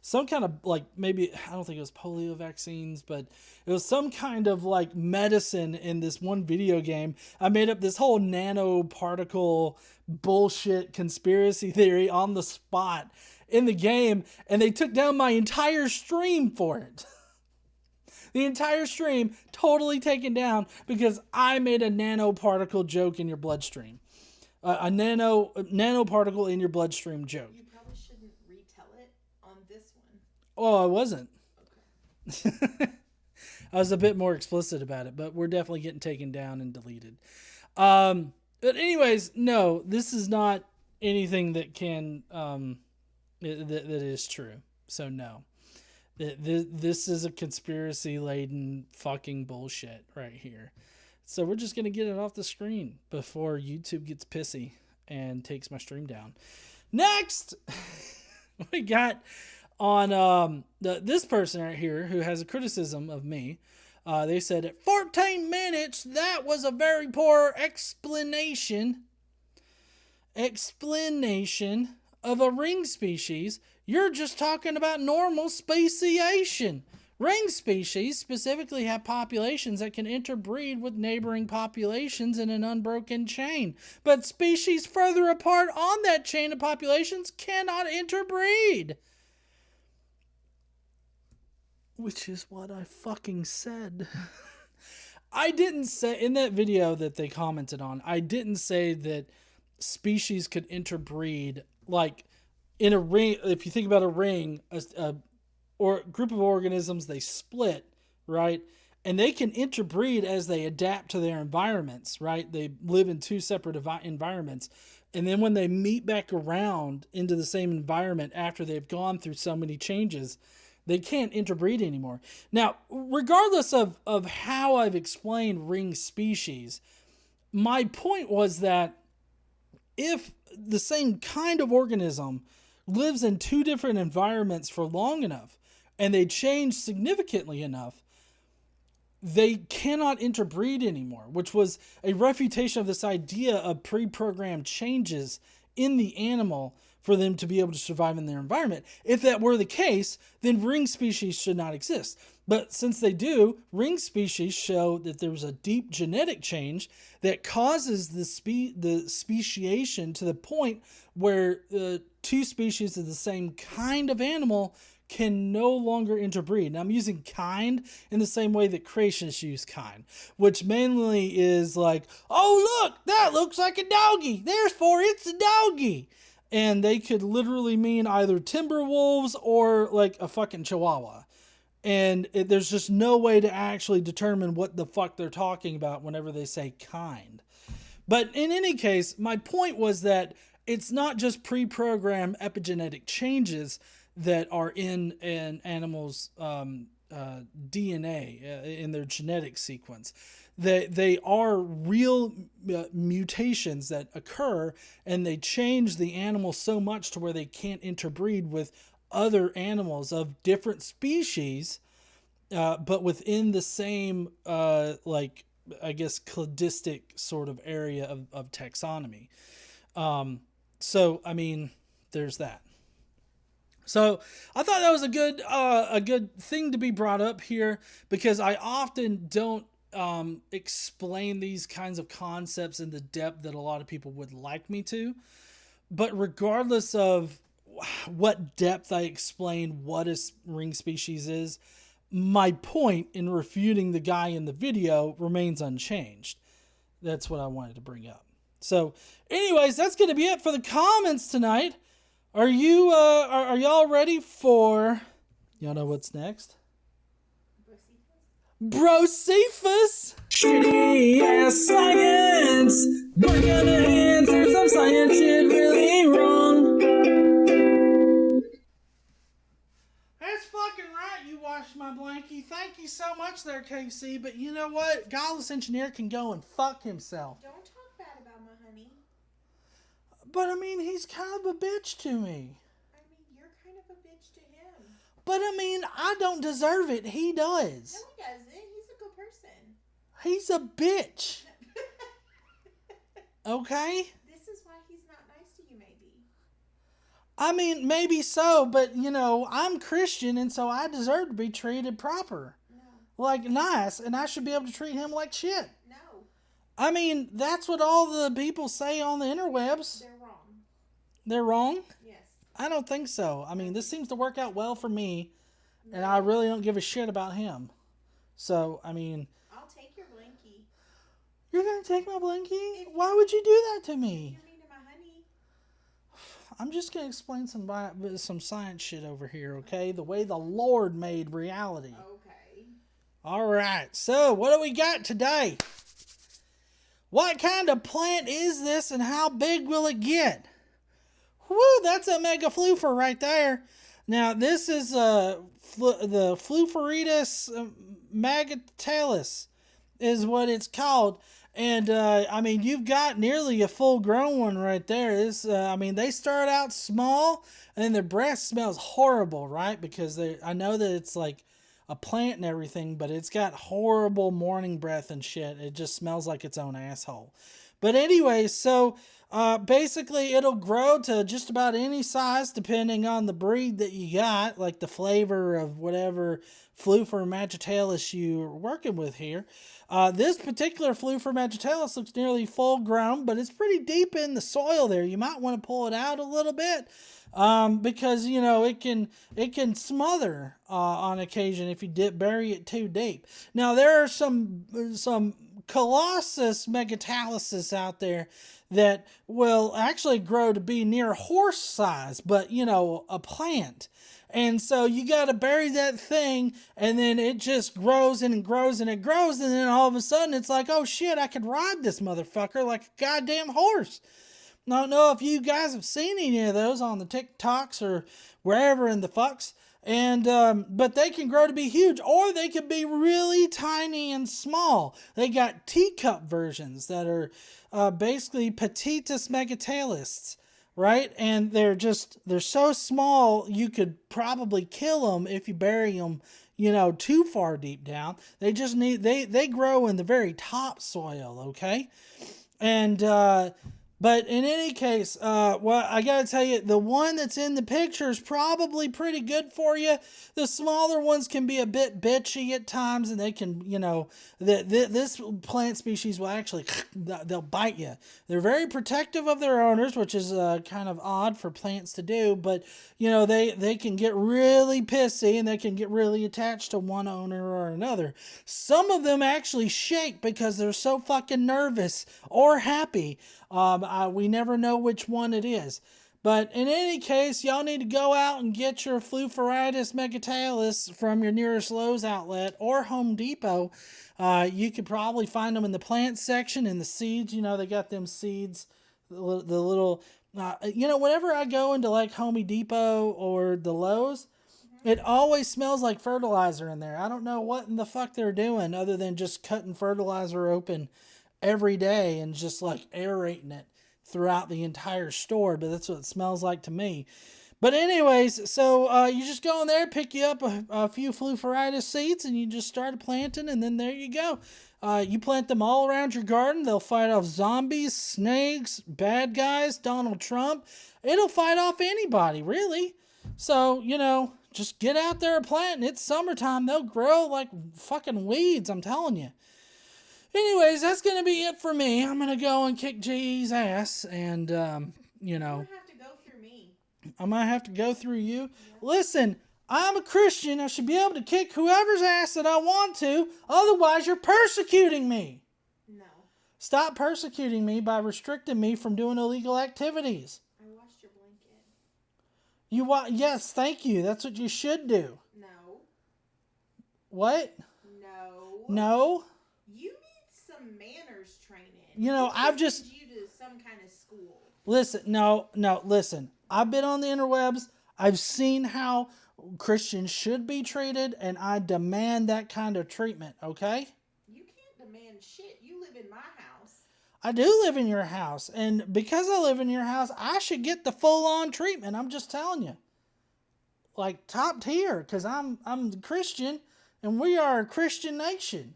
some kind of like maybe I don't think it was polio vaccines, but it was some kind of like medicine in this one video game. I made up this whole nanoparticle bullshit conspiracy theory on the spot in the game, and they took down my entire stream for it. The entire stream totally taken down because I made a nanoparticle joke in your bloodstream. A nanoparticle in your bloodstream joke. You probably shouldn't retell it on this one. Oh, I wasn't. Okay. I was a bit more explicit about it, but we're definitely getting taken down and deleted. But anyways, no, this is not anything that can that is true. So no. This is a conspiracy-laden fucking bullshit right here. So we're just going to get it off the screen before YouTube gets pissy and takes my stream down. Next, we got on this person right here who has a criticism of me. They said, at 14 minutes, that was a very poor explanation of a ring species. You're just talking about normal speciation. Ring species specifically have populations that can interbreed with neighboring populations in an unbroken chain. But species further apart on that chain of populations cannot interbreed. Which is what I fucking said. I didn't say, in that video that they commented on, I didn't say that species could interbreed like in a ring. If you think about a ring, or group of organisms, they split, right? And they can interbreed as they adapt to their environments, right? They live in two separate environments. And then when they meet back around into the same environment after they've gone through so many changes, they can't interbreed anymore. Now, regardless of how I've explained ring species, my point was that if the same kind of organism lives in two different environments for long enough, and they change significantly enough, they cannot interbreed anymore, which was a refutation of this idea of pre-programmed changes in the animal for them to be able to survive in their environment. If that were the case, then ring species should not exist. But since they do, ring species show that there was a deep genetic change that causes the speciation to the point where two species of the same kind of animal can no longer interbreed. Now, I'm using kind in the same way that creationists use kind, which mainly is like, oh, look, that looks like a doggy, therefore it's a doggy. And they could literally mean either timber wolves or like a fucking chihuahua. And there's just no way to actually determine what the fuck they're talking about whenever they say kind. But in any case, my point was that it's not just pre-programmed epigenetic changes that are in an animal's DNA, in their genetic sequence. They are real mutations that occur, and they change the animal so much to where they can't interbreed with other animals of different species, but within the same, like, I guess, cladistic sort of area of taxonomy. So, I mean, there's that. So I thought that was a good thing to be brought up here, because I often don't explain these kinds of concepts in the depth that a lot of people would like me to. But regardless of what depth I explain what a ring species is, my point in refuting the guy in the video remains unchanged. That's what I wanted to bring up. So, anyways, that's going to be it for the comments tonight. Are you are y'all ready for? Y'all know what's next? Brocephus. Shitty ass science. We're gonna answer some science shit really wrong. That's fucking right, you washed my blankie. Thank you so much there, KC. But you know what? Godless Engineer can go and fuck himself. Don't talk bad about my honey. But I mean, he's kind of a bitch to me. I mean, you're kind of a bitch to him. But I mean, I don't deserve it. He does. No, he doesn't. He's a good person. He's a bitch. Okay? This is why he's not nice to you, maybe. I mean, maybe so, but you know, I'm Christian, and so I deserve to be treated proper. No. Like nice, and I should be able to treat him like shit. No. I mean, that's what all the people say on the interwebs. They're wrong. They're wrong? Yes. I don't think so. I mean, this seems to work out well for me, and I really don't give a shit about him. So, I mean... I'll take your blankie. You're gonna take my blankie? Why would you do that to me? You're mean to my honey. I'm just gonna explain some science shit over here, okay? The way the Lord made reality. Okay. Alright, so what do we got today? What kind of plant is this and how big will it get? Woo, that's a mega floofer right there. Now, this is the Fluferitas magitalis is what it's called. And, I mean, you've got nearly a full-grown one right there. This, I mean, they start out small, and their breath smells horrible, right? Because I know that it's like a plant and everything, but it's got horrible morning breath and shit. It just smells like its own asshole. But anyway, so basically it'll grow to just about any size depending on the breed that you got, like the flavor of whatever Fluffer magitalis you're working with here. This particular Fluffer magitalis looks nearly full grown, but it's pretty deep in the soil there. You might want to pull it out a little bit. Because you know it can smother on occasion if you bury it too deep. Now there are some Colossus megatalises out there that will actually grow to be near horse size, but you know, a plant. And so you got to bury that thing, and then it just grows and it grows and it grows, and then all of a sudden it's like, oh shit, I could ride this motherfucker like a goddamn horse. I don't know if you guys have seen any of those on the TikToks or wherever in the fucks. And, but they can grow to be huge, or they can be really tiny and small. They got teacup versions that are, basically petitus megatalis, right? And they're so small, you could probably kill them if you bury them, you know, too far deep down. They just they grow in the very topsoil, okay? And, but in any case, well, I gotta tell you, the one that's in the picture is probably pretty good for you. The smaller ones can be a bit bitchy at times, and they can, you know, this plant species will actually, they'll bite you. They're very protective of their owners, which is kind of odd for plants to do, but, you know, they can get really pissy, and they can get really attached to one owner or another. Some of them actually shake because they're so fucking nervous or happy. We never know which one it is. But in any case, y'all need to go out and get your Fluferitis megatalis from your nearest Lowe's outlet or Home Depot. You could probably find them in the plant section, in the seeds. You know, they got them seeds, the little, you know, whenever I go into like Home Depot or the Lowe's, it always smells like fertilizer in there. I don't know what in the fuck they're doing other than just cutting fertilizer open every day and just like aerating it throughout the entire store, but that's what it smells like to me. But anyways, so you just go in there, pick you up a few Fluferitis seeds, and you just start planting, and then there you go. You plant them all around your garden. They'll fight off zombies, snakes, bad guys, Donald Trump. It'll fight off anybody, really. So, you know, just get out there and plant. It's summertime. They'll grow like fucking weeds, I'm telling you. Anyways, that's going to be it for me. I'm going to go and kick JE's ass and, you know. You don't have I'm gonna have to go through you. Listen, I'm a Christian. I should be able to kick whoever's ass that I want to. Otherwise, you're persecuting me. No. Stop persecuting me by restricting me from doing illegal activities. I washed your blanket. Yes, thank you. That's what you should do. No. What? No. No? You need some manners training. You know, I've just... send you to some kind of school. Listen, listen. I've been on the interwebs. I've seen how Christians should be treated, and I demand that kind of treatment, okay? You can't demand shit. You live in my house. I do live in your house, and because I live in your house, I should get the full-on treatment. I'm just telling you. Like, top tier, because I'm Christian, and we are a Christian nation.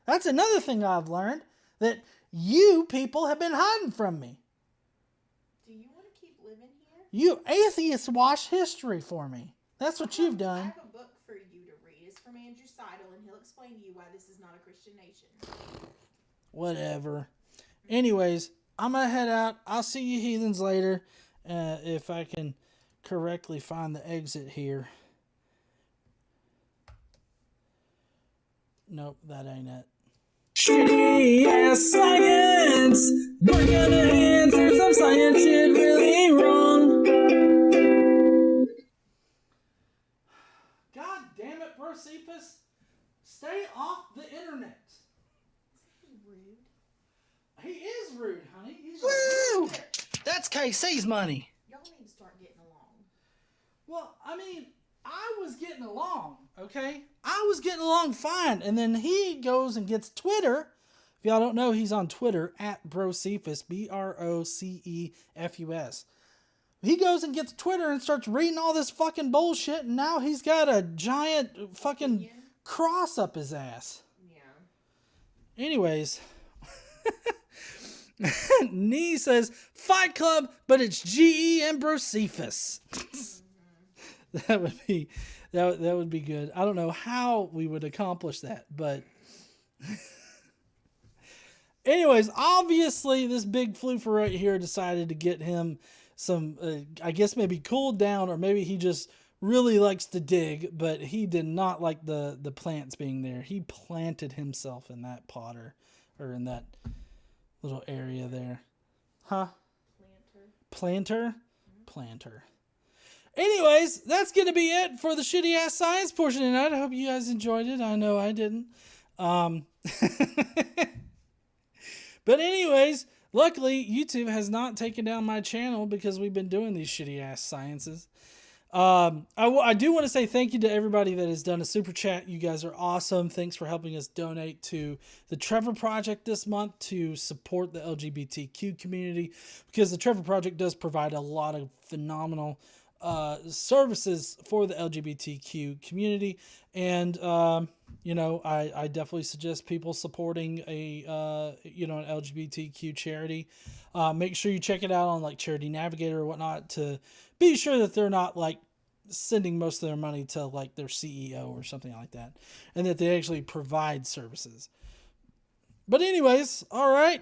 That's another thing I've learned, that you people have been hiding from me. Do you want to keep living here? You atheists wash history for me. That's what you've I done. have a book for you to read. It's from Andrew Seidel, and he'll explain to you why this is not a Christian nation. Whatever. Anyways, I'm going to head out. I'll see you heathens later. If I can correctly find the exit here. Nope, that ain't it. Shitty ass science! We're gonna answer some science shit really wrong. God damn it, bro, Cephas. Stay off the internet. Is he rude? He is rude, honey. He's Woo! rude. That's KC's money. Y'all need to start getting along. Well, I mean, I was getting along, okay? I was getting along fine. And then he goes and gets Twitter. If y'all don't know, he's on Twitter at Brocephus, Brocefus. He goes and gets Twitter and starts reading all this fucking bullshit. And now he's got a giant fucking cross up his ass. Yeah. Anyways. Nee says, Fight Club, but it's GE and Brocephus. That would be good. I don't know how we would accomplish that, but anyways, obviously this big floofer right here decided to get him some, I guess maybe cooled down, or maybe he just really likes to dig, but he did not like the plants being there. He planted himself in that potter, or in that little area there. Huh? Planter? Planter. Anyways, that's going to be it for the shitty ass science portion tonight. I hope you guys enjoyed it. I know I didn't. But anyways, luckily YouTube has not taken down my channel because we've been doing these shitty ass sciences. I do want to say thank you to everybody that has done a super chat. You guys are awesome. Thanks for helping us donate to the Trevor Project this month to support the LGBTQ community, because the Trevor Project does provide a lot of phenomenal services for the LGBTQ community. And, you know, I definitely suggest people supporting an LGBTQ charity. Make sure you check it out on like Charity Navigator or whatnot to be sure that they're not like sending most of their money to like their CEO or something like that, and that they actually provide services. But anyways, all right,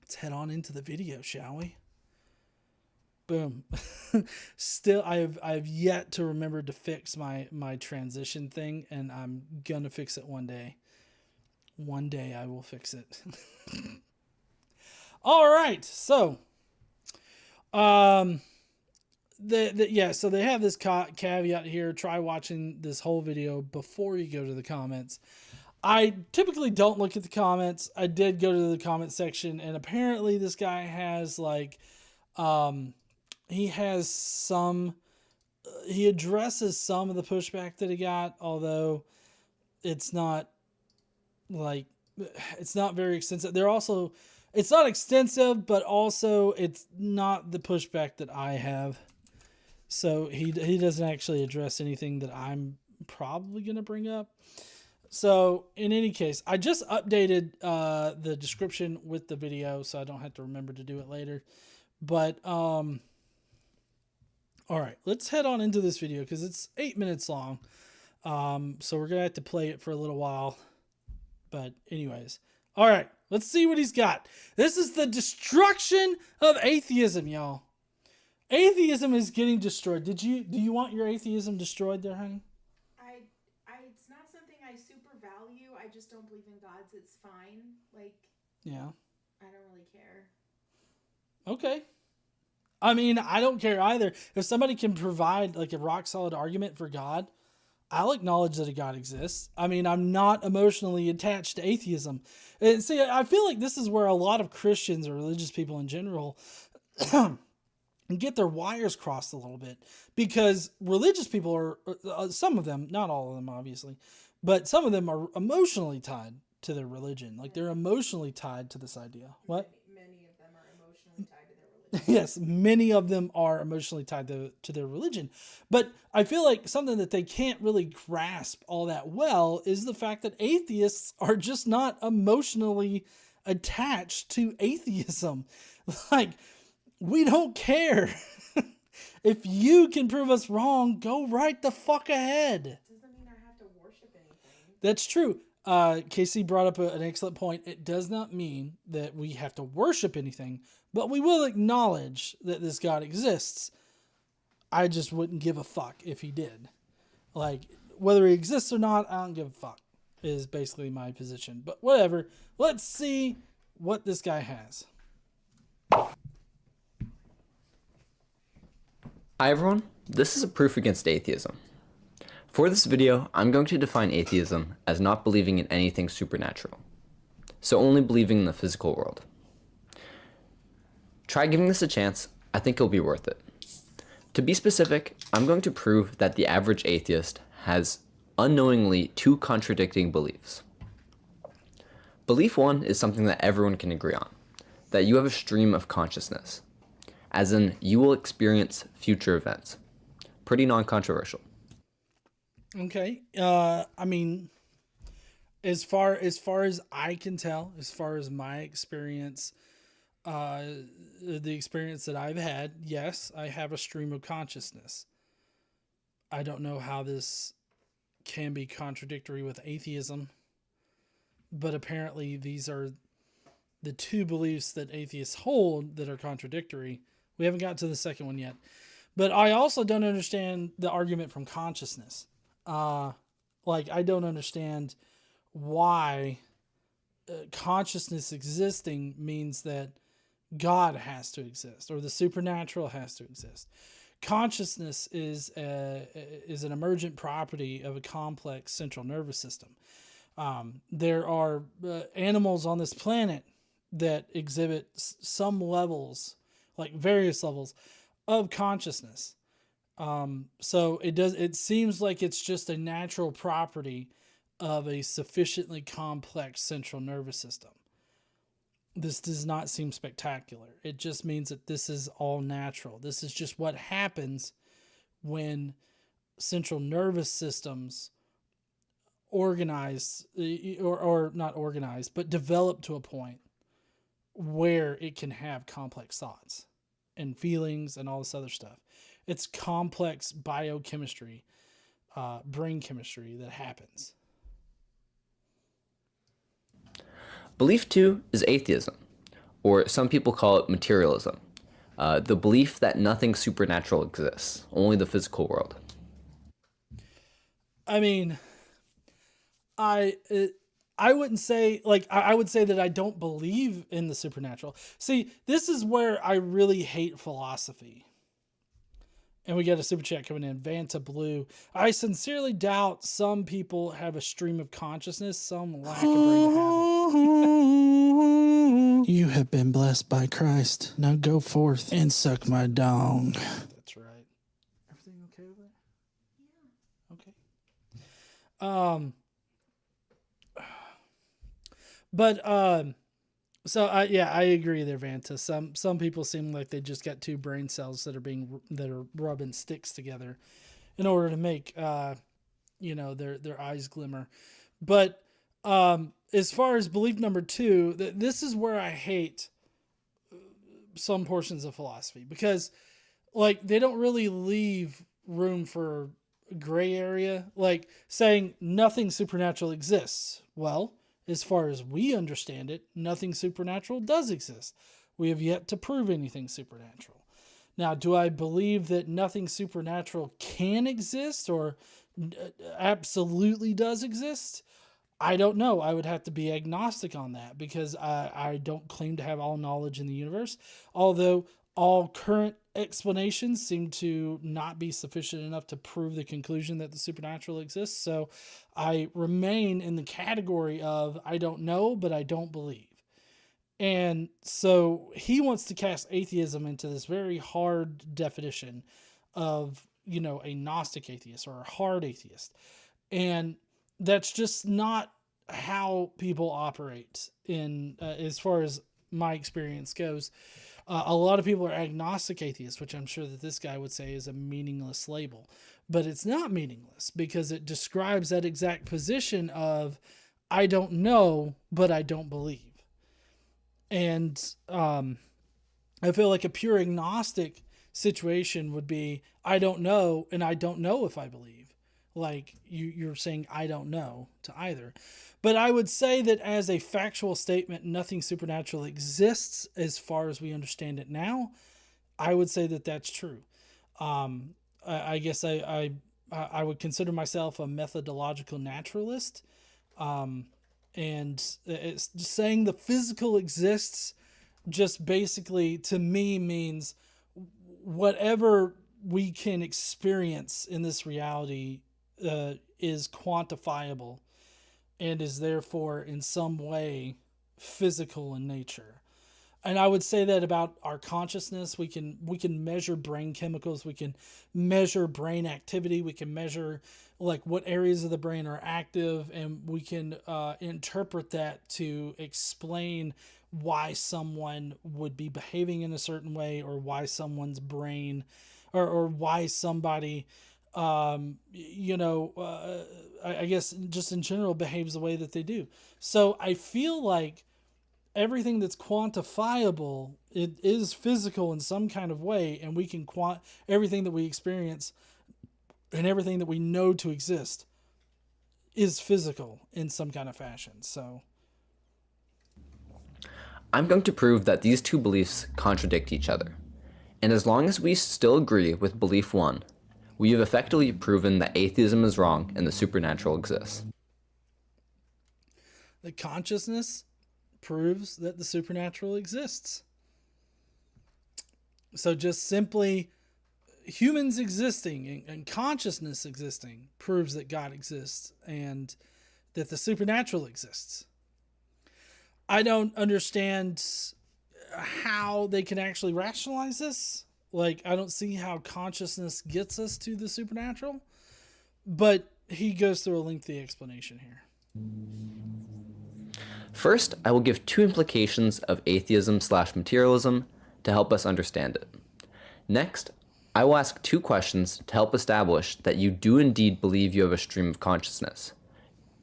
let's head on into the video, shall we? Boom. Still, I've yet to remember to fix my transition thing, and I'm gonna fix it one day. One day I will fix it. All right, so so they have this caveat here: try watching this whole video before you go to the comments. I typically don't look at the comments. I did go to the comment section, and apparently this guy has like he addresses some of the pushback that he got, although it's not very extensive. It's not extensive, but also it's not the pushback that I have. So he doesn't actually address anything that I'm probably going to bring up. So in any case, I just updated the description with the video, so I don't have to remember to do it later. But all right, let's head on into this video because it's 8 minutes long. So we're going to have to play it for a little while. But anyways, all right, let's see what he's got. This is the destruction of atheism, y'all. Atheism is getting destroyed. Do you want your atheism destroyed there, honey? It's not something I super value. I just don't believe in gods. It's fine. Like, Yeah. I don't really care. Okay. I mean, I don't care either. If somebody can provide like a rock solid argument for God, I'll acknowledge that a God exists. I mean, I'm not emotionally attached to atheism. And see, I feel like this is where a lot of Christians or religious people in general get their wires crossed a little bit, because religious people are, some of them, not all of them obviously, but some of them are emotionally tied to their religion. Like they're emotionally tied to this idea. What? Many of them are emotionally tied to their religion. Yes, many of them are emotionally tied to their religion. But I feel like something that they can't really grasp all that well is the fact that atheists are just not emotionally attached to atheism. Like, we don't care. If you can prove us wrong, go right the fuck ahead. Doesn't mean I have to worship anything. That's true. Casey brought up an excellent point. It does not mean that we have to worship anything, but we will acknowledge that this God exists. I just wouldn't give a fuck if he did. Like, whether he exists or not, I don't give a fuck, is basically my position. But whatever. Let's see what this guy has. Hi everyone, this is a proof against atheism. For this video, I'm going to define atheism as not believing in anything supernatural, so only believing in the physical world. Try giving this a chance, I think it'll be worth it. To be specific, I'm going to prove that the average atheist has unknowingly two contradicting beliefs. Belief one is something that everyone can agree on, that you have a stream of consciousness, as in you will experience future events. Pretty non-controversial. Okay. I mean, as far as I can tell, as far as my experience, the experience that I've had, yes, I have a stream of consciousness. I don't know how this can be contradictory with atheism, but apparently these are the two beliefs that atheists hold that are contradictory. We haven't got to the second one yet. But I also don't understand the argument from consciousness. Like, I don't understand why consciousness existing means that God has to exist or the supernatural has to exist. Consciousness is an emergent property of a complex central nervous system. There are animals on this planet that exhibit some levels, like various levels of consciousness. So it seems like it's just a natural property of a sufficiently complex central nervous system. This does not seem spectacular. It just means that this is all natural. This is just what happens when central nervous systems organize or not organize, but develop to a point where it can have complex thoughts and feelings and all this other stuff. It's complex biochemistry, brain chemistry that happens. Belief two is atheism, or some people call it materialism. The belief that nothing supernatural exists, only the physical world. I mean, I wouldn't say, like, I would say that I don't believe in the supernatural. See, this is where I really hate philosophy. And we got a super chat coming in, Vanta Blue. I sincerely doubt some people have a stream of consciousness, some lack a brain to have it. You have been blessed by Christ. Now go forth and suck my dong. That's right. Everything okay over there? Yeah. Okay. So I agree there, Vanta. Some people seem like they just got two brain cells that are rubbing sticks together in order to make their eyes glimmer. But as far as belief number two, this is where I hate some portions of philosophy, because like they don't really leave room for gray area, like saying nothing supernatural exists. Well, as far as we understand it, nothing supernatural does exist. We have yet to prove anything supernatural. Now, do I believe that nothing supernatural can exist or absolutely does exist? I don't know. I would have to be agnostic on that because I don't claim to have all knowledge in the universe, although all current explanations seem to not be sufficient enough to prove the conclusion that the supernatural exists. So I remain in the category of I don't know, but I don't believe. And so he wants to cast atheism into this very hard definition of, a Gnostic atheist or a hard atheist. And that's just not how people operate in, as far as my experience goes. A lot of people are agnostic atheists, which I'm sure that this guy would say is a meaningless label, but it's not meaningless because it describes that exact position of, I don't know, but I don't believe. And I feel like a pure agnostic situation would be, I don't know, and I don't know if I believe. Like you're saying, I don't know to either. But I would say that as a factual statement, nothing supernatural exists as far as we understand it now. I would say that that's true. I guess I would consider myself a methodological naturalist. And it's just saying the physical exists just basically to me means whatever we can experience in this reality is quantifiable and is therefore in some way physical in nature. And I would say that about our consciousness. We can measure brain chemicals. We can measure brain activity. We can measure like what areas of the brain are active, and we can interpret that to explain why someone would be behaving in a certain way, or why someone's brain, or why somebody, I guess just in general behaves the way that they do. So I feel like everything that's quantifiable, it is physical in some kind of way, and we can everything that we experience and everything that we know to exist is physical in some kind of fashion. So I'm going to prove that these two beliefs contradict each other. And as long as we still agree with belief 1, we have effectively proven that atheism is wrong and the supernatural exists. The consciousness proves that the supernatural exists. So just simply humans existing and consciousness existing proves that God exists and that the supernatural exists. I don't understand how they can actually rationalize this. Like, I don't see how consciousness gets us to the supernatural, but he goes through a lengthy explanation here. First, I will give 2 implications of atheism/materialism to help us understand it. Next, I will ask 2 questions to help establish that you do indeed believe you have a stream of consciousness,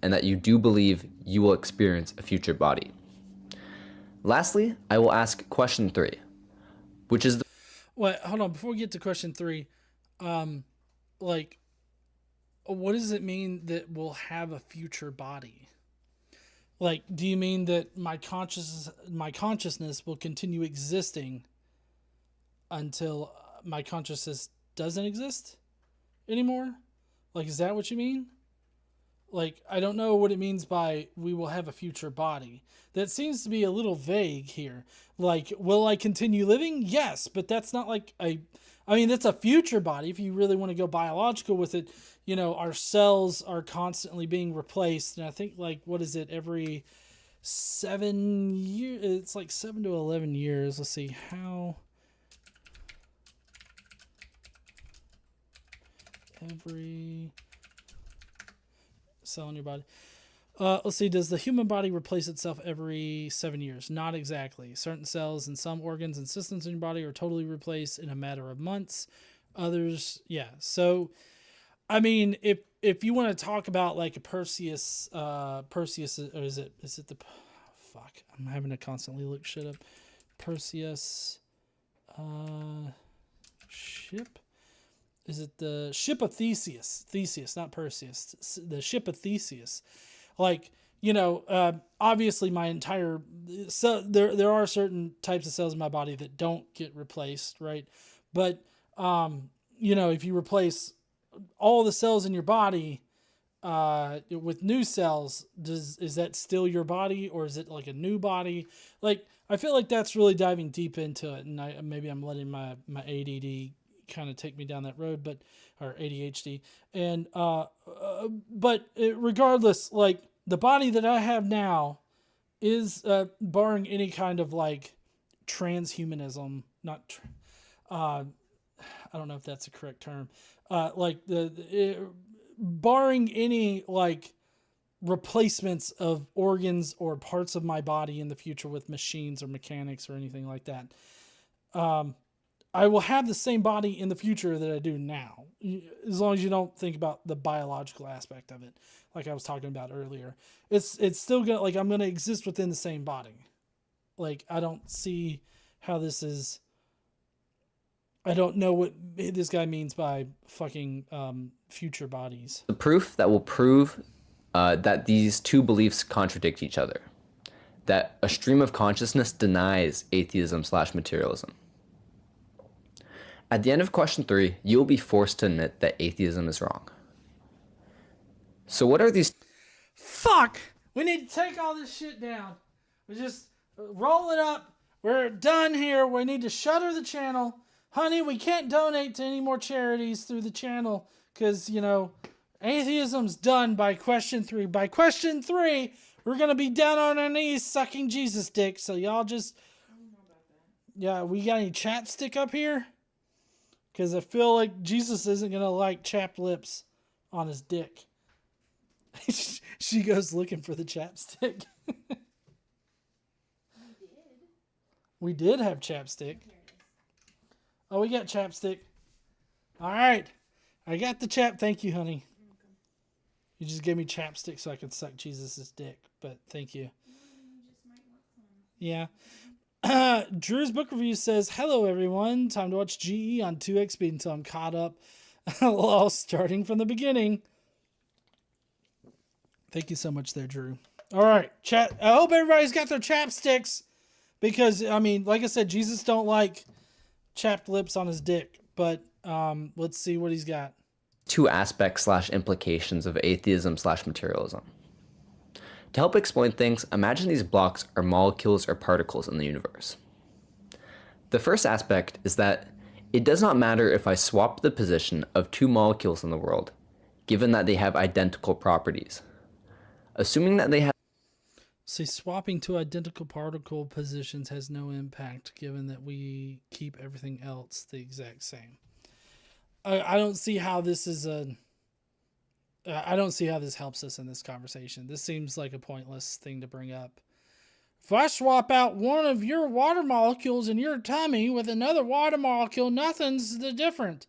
and that you do believe you will experience a future body. Lastly, I will ask question 3, which is Wait, hold on. Before we get to question 3, what does it mean that we'll have a future body? Like, do you mean that my consciousness will continue existing until my consciousness doesn't exist anymore? Like, is that what you mean? Like, I don't know what it means by we will have a future body. That seems to be a little vague here. Like, will I continue living? Yes, but that's not like that's a future body. If you really want to go biological with it, our cells are constantly being replaced. And I think, like, what is it, every 7 years? It's like 7 to 11 years. Let's see, how... Every cell in your body. Let's see, does the human body replace itself every 7 years? Not exactly. Certain cells and some organs and systems in your body are totally replaced in a matter of months. Others, yeah. So, I mean, if you want to talk about like a Perseus, or is it the, fuck, I'm having to constantly look shit up. Perseus, ship? Is it the ship of Theseus? Theseus, not Perseus. The ship of Theseus. Like, obviously my entire... So there are certain types of cells in my body that don't get replaced, right? But, you know, if you replace all the cells in your body with new cells, is that still your body, or is it like a new body? Like, I feel like that's really diving deep into it, and maybe I'm letting my ADD kind of take me down that road, but, or ADHD. And but regardless, like, the body that I have now is, barring any kind of like transhumanism, not I don't know if that's a correct term, like barring any like replacements of organs or parts of my body in the future with machines or mechanics or anything like that. I will have the same body in the future that I do now, as long as you don't think about the biological aspect of it, like I was talking about earlier. It's still gonna, like, I'm gonna exist within the same body. Like, I don't see how this is. I don't know what this guy means by fucking future bodies. The proof that will prove that these two beliefs contradict each other. That a stream of consciousness denies atheism/materialism. At the end of question 3, you'll be forced to admit that atheism is wrong. So what are these? Fuck! We need to take all this shit down. We just roll it up. We're done here. We need to shutter the channel. Honey, we can't donate to any more charities through the channel because, you know, atheism's done by question 3. By question 3, we're going to be down on our knees sucking Jesus dick. So y'all just... Yeah, we got any chapstick up here? Because I feel like Jesus isn't going to like chapped lips on his dick. She goes looking for the chapstick. We did have chapstick. Oh, we got chapstick. All right. I got the thank you, honey. You just gave me chapstick so I could suck Jesus' dick, but thank you. Yeah. Drew's book review says, hello, everyone. Time to watch GE on 2x speed until I'm caught up. Lol, starting from the beginning. Thank you so much there, Drew. All right, chat. I hope everybody's got their chapsticks because, I mean, like I said, Jesus don't like chapped lips on his dick, but let's see what he's got. Two aspects/implications of atheism/materialism. To help explain things, imagine these blocks are molecules or particles in the universe. The first aspect is that it does not matter if I swap the position of two molecules in the world, given that they have identical properties. Assuming that they have... See, swapping to identical particle positions has no impact, given that we keep everything else the exact same. I don't see how this is a... I don't see how this helps us in this conversation. This seems like a pointless thing to bring up. If I swap out one of your water molecules in your tummy with another water molecule, nothing's different.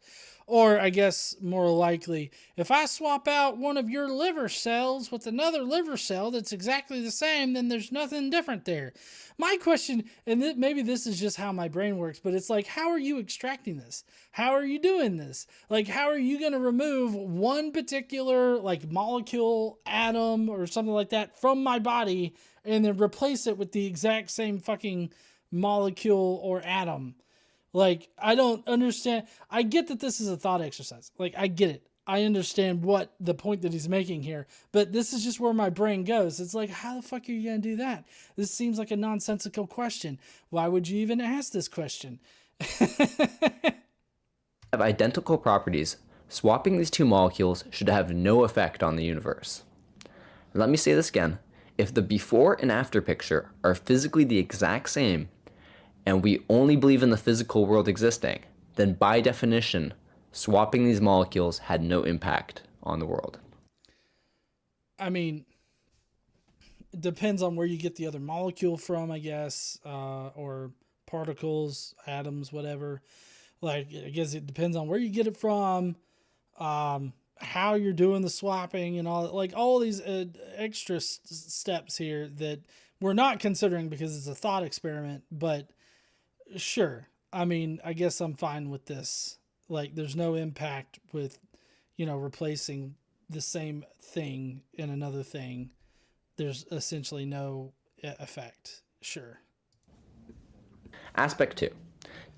Or I guess more likely, if I swap out one of your liver cells with another liver cell that's exactly the same, then there's nothing different there. My question, and maybe this is just how my brain works, but it's like, how are you extracting this? How are you doing this? Like, how are you going to remove one particular like molecule, atom, or something like that from my body and then replace it with the exact same fucking molecule or atom? Like, I don't understand. I get that this is a thought exercise. Like, I get it. I understand what the point that he's making here. But this is just where my brain goes. It's like, how the fuck are you going to do that? This seems like a nonsensical question. Why would you even ask this question? have identical properties, swapping these two molecules should have no effect on the universe. Let me say this again. If the before and after picture are physically the exact same, and we only believe in the physical world existing, then by definition, swapping these molecules had no impact on the world. I mean, it depends on where you get the other molecule from, I guess, or particles, atoms, whatever. Like, I guess it depends on where you get it from, how you're doing the swapping and all these extra steps here that we're not considering because it's a thought experiment, but sure. I mean, I guess I'm fine with this. Like, there's no impact with, replacing the same thing in another thing. There's essentially no effect. Sure. Aspect 2.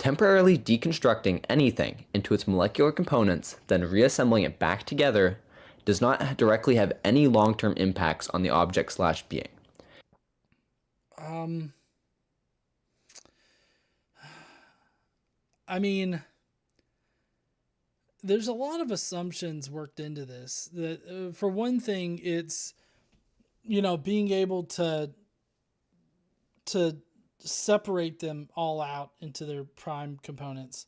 Temporarily deconstructing anything into its molecular components, then reassembling it back together, does not directly have any long-term impacts on the object/being. I mean, there's a lot of assumptions worked into this. That for one thing, it's, you know, being able to separate them all out into their prime components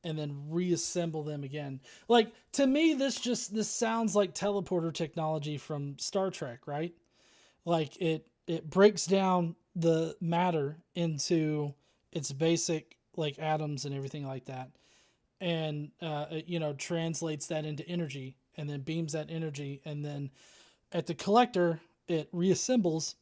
and then reassemble them again. Like, to me, this sounds like teleporter technology from Star Trek, right? Like, it breaks down the matter into its basic, like, atoms and everything like that, and you know, translates that into energy, and then beams that energy, and then at the collector it reassembles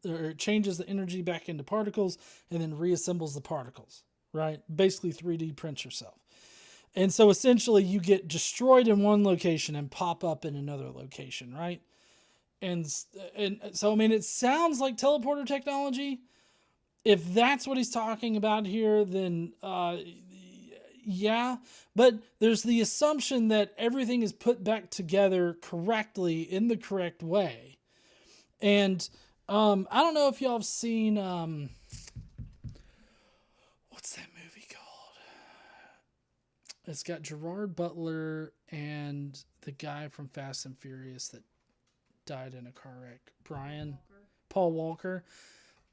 or changes the energy back into particles, and then reassembles the particles, right? Basically 3D prints yourself. And so essentially you get destroyed in one location and pop up in another location, right? And so, I mean, it sounds like teleporter technology. If that's what he's talking about here, then yeah. But there's the assumption that everything is put back together correctly in the correct way. And I don't know if y'all have seen, what's that movie called? It's got Gerard Butler and the guy from Fast and Furious that died in a car wreck. Paul Walker.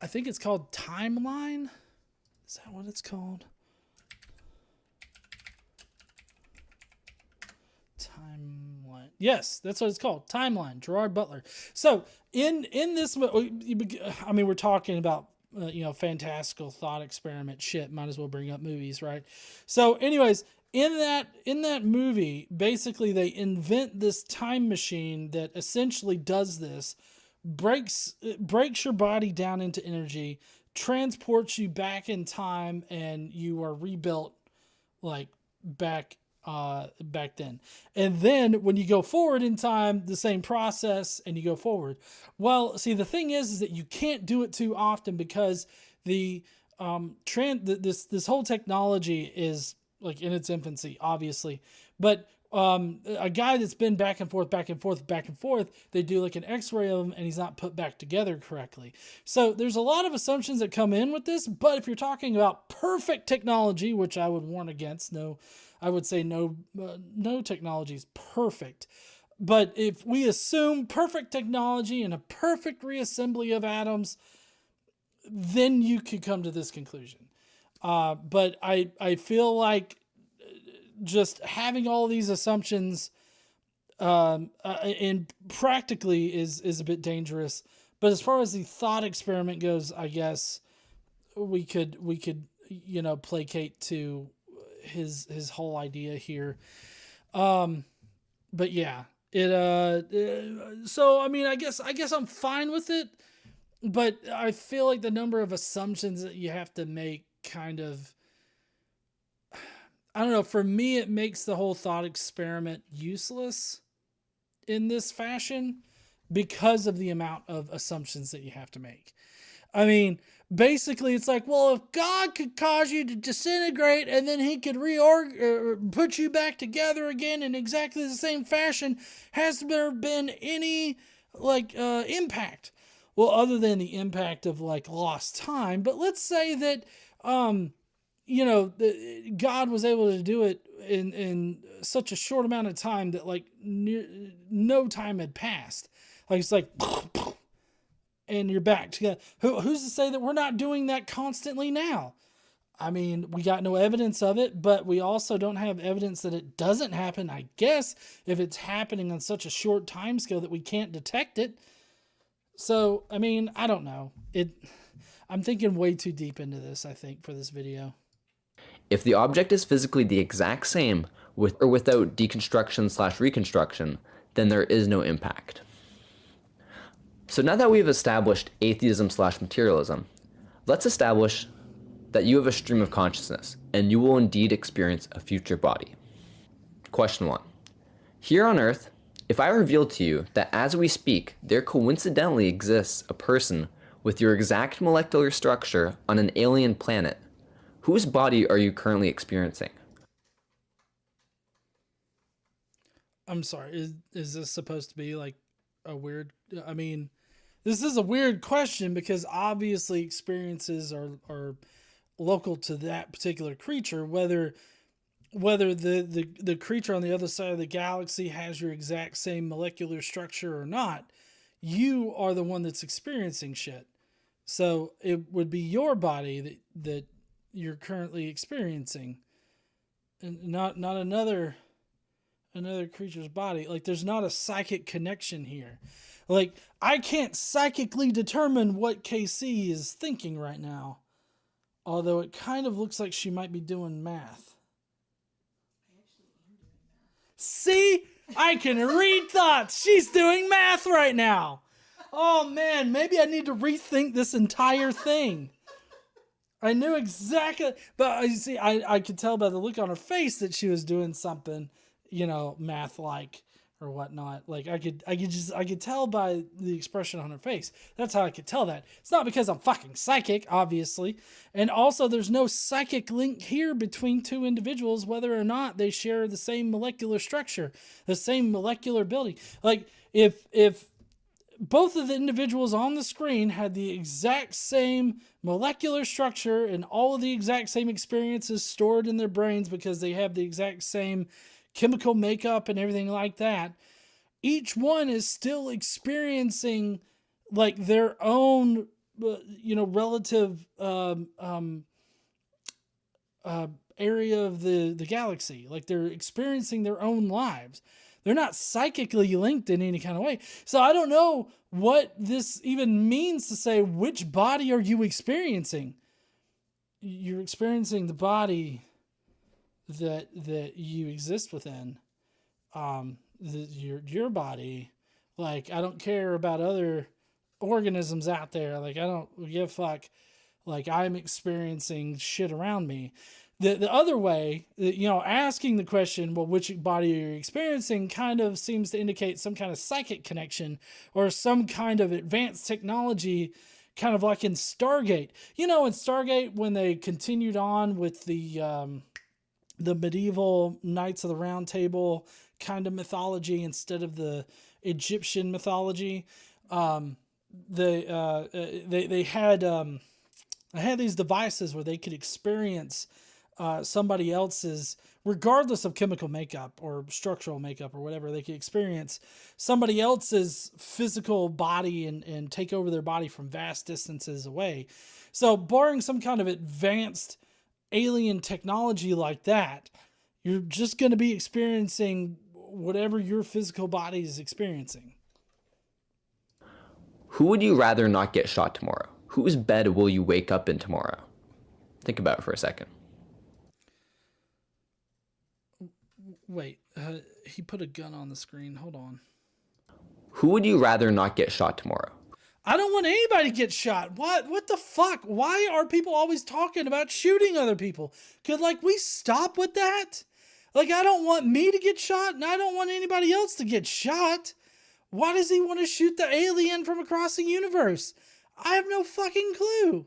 I think it's called Timeline. Is that what it's called? Timeline. Yes, that's what it's called. Timeline. Gerard Butler. So in this, I mean, we're talking about you know, fantastical thought experiment shit. Might as well bring up movies, right? So, anyways, in that movie, basically they invent this time machine that essentially does this. Breaks your body down into energy, transports you back in time, and you are rebuilt like back then. And then when you go forward in time, the same process, and you go forward. Well, see, the thing is that you can't do it too often, because the this whole technology is like in its infancy, obviously, but a guy that's been back and forth, they do like an x-ray of him and he's not put back together correctly. So there's a lot of assumptions that come in with this, but if you're talking about perfect technology, which I would warn against, I would say no technology is perfect. But if we assume perfect technology and a perfect reassembly of atoms, then you could come to this conclusion. But I feel like just having all these assumptions and practically is a bit dangerous. But as far as the thought experiment goes, I guess we could you know, placate to his whole idea here. But yeah, so I mean, I guess I'm fine with it, but I feel like the number of assumptions that you have to make kind of, I don't know, for me, it makes the whole thought experiment useless in this fashion because of the amount of assumptions that you have to make. I mean, basically, it's like, well, if God could cause you to disintegrate and then he could put you back together again in exactly the same fashion, has there been any, like, impact? Well, other than the impact of, like, lost time. But let's say that, you know, God was able to do it in such a short amount of time that, like, no time had passed. Like, it's like, and you're back together. Who's to say that we're not doing that constantly now? I mean, we got no evidence of it, but we also don't have evidence that it doesn't happen, I guess, if it's happening on such a short time scale that we can't detect it. So, I mean, I don't know. I'm thinking way too deep into this, I think, for this video. If the object is physically the exact same with or without deconstruction/reconstruction, then there is no impact. So now that we've established atheism/materialism, let's establish that you have a stream of consciousness and you will indeed experience a future body. Question 1. Here on Earth, if I reveal to you that as we speak, there coincidentally exists a person with your exact molecular structure on an alien planet, whose body are you currently experiencing? I'm sorry. Is this supposed to be like a weird? I mean, this is a weird question because obviously experiences are local to that particular creature. Whether the creature on the other side of the galaxy has your exact same molecular structure or not, you are the one that's experiencing shit. So it would be your body that you're currently experiencing, and not another creature's body. Like, there's not a psychic connection here. Like, I can't psychically determine what KC is thinking right now, although it kind of looks like she might be doing math. See? I can read thoughts. She's doing math right now. Oh man, maybe I need to rethink this entire thing. I knew exactly, but you see, I could tell by the look on her face that she was doing something, math like or whatnot. Like I could tell by the expression on her face. That's how I could tell that. It's not because I'm fucking psychic, obviously. And also there's no psychic link here between two individuals, whether or not they share the same molecular structure, the same molecular building. Like if both of the individuals on the screen had the exact same molecular structure and all of the exact same experiences stored in their brains because they have the exact same chemical makeup and everything like that, each one is still experiencing like their own, relative area of the galaxy. Like they're experiencing their own lives. They're not psychically linked in any kind of way. So I don't know what this even means to say, which body are you experiencing? You're experiencing the body that you exist within. Your body. Like, I don't care about other organisms out there. Like, I don't give a fuck. Like, I'm experiencing shit around me. The other way, asking the question, well, which body are you experiencing, kind of seems to indicate some kind of psychic connection or some kind of advanced technology, kind of like in Stargate. In Stargate, when they continued on with the medieval Knights of the Round Table kind of mythology instead of the Egyptian mythology, they had these devices where they could experience somebody else's, regardless of chemical makeup or structural makeup or whatever, they could experience somebody else's physical body and take over their body from vast distances away. So barring some kind of advanced alien technology like that, you're just going to be experiencing whatever your physical body is experiencing. Who would you rather not get shot tomorrow? Whose bed will you wake up in tomorrow? Think about it for a second. Wait, he put a gun on the screen. Hold on. Who would you rather not get shot tomorrow? I don't want anybody to get shot. What the fuck? Why are people always talking about shooting other people? Could we stop with that? Like, I don't want me to get shot and I don't want anybody else to get shot. Why does he want to shoot the alien from across the universe? I have no fucking clue.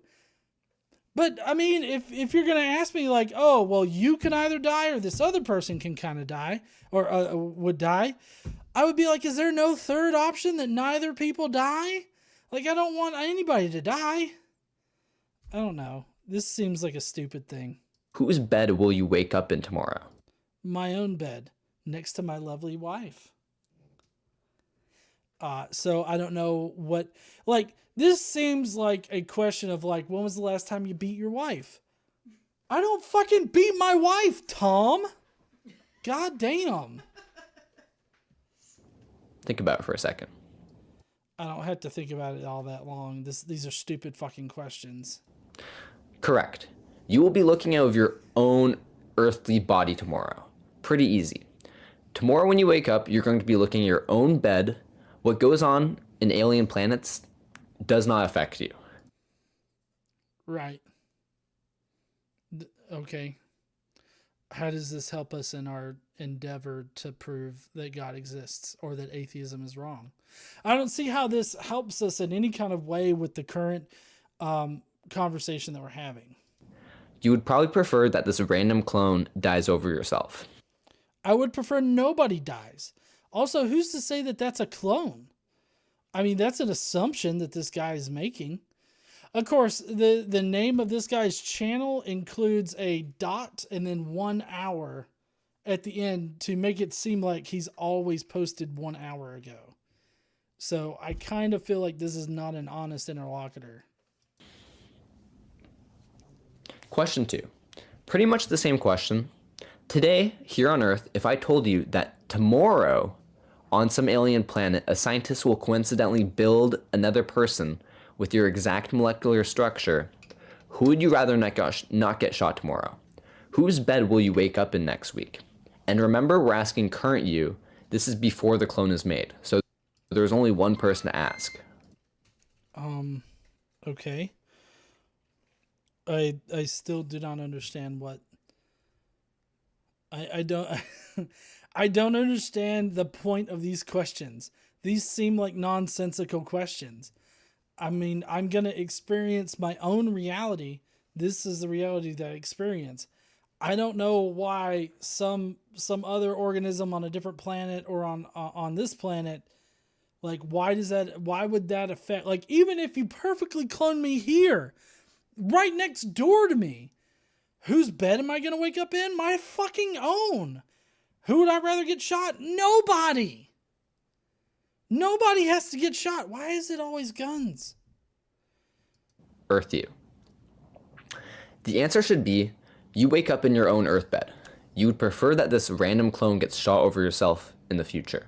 But, I mean, if you're going to ask me oh, well, you can either die or this other person can kind of die or would die, I would be like, is there no third option that neither people die? I don't want anybody to die. I don't know. This seems like a stupid thing. Whose bed will you wake up in tomorrow? My own bed, next to my lovely wife. So I don't know what, this seems like a question of when was the last time you beat your wife? I don't fucking beat my wife, Tom. God damn. Think about it for a second. I don't have to think about it all that long. These are stupid fucking questions. Correct. You will be looking out of your own earthly body tomorrow. Pretty easy. Tomorrow when you wake up, you're going to be looking at your own bed. What goes on in alien planets does not affect you. Right. Okay. how does this help us in our endeavor to prove that God exists or that atheism is wrong? I don't see how this helps us in any kind of way with the current conversation that we're having. You would probably prefer that this random clone dies over yourself. I would prefer nobody dies. Also, who's to say that that's a clone? I mean, that's an assumption that this guy is making. Of course, the name of this guy's channel includes a dot and then 1 hour at the end to make it seem like he's always posted 1 hour ago. So I kind of feel like this is not an honest interlocutor. Question 2. Pretty much the same question. Today, here on Earth, if I told you that tomorrow, on some alien planet, a scientist will coincidentally build another person with your exact molecular structure, who would you rather not get shot tomorrow? Whose bed will you wake up in next week? And remember, we're asking current you. This is before the clone is made. So there's only one person to ask. Okay. I still do not understand what... I don't... I don't understand the point of these questions. These seem like nonsensical questions. I mean, I'm going to experience my own reality. This is the reality that I experience. I don't know why some other organism on a different planet or on this planet, like, why would that affect, like, even if you perfectly clone me here, right next door to me, whose bed am I going to wake up in? My fucking own. Who would I rather get shot? Nobody. Nobody has to get shot. Why is it always guns? Earth you. The answer should be, you wake up in your own Earth bed. You would prefer that this random clone gets shot over yourself in the future.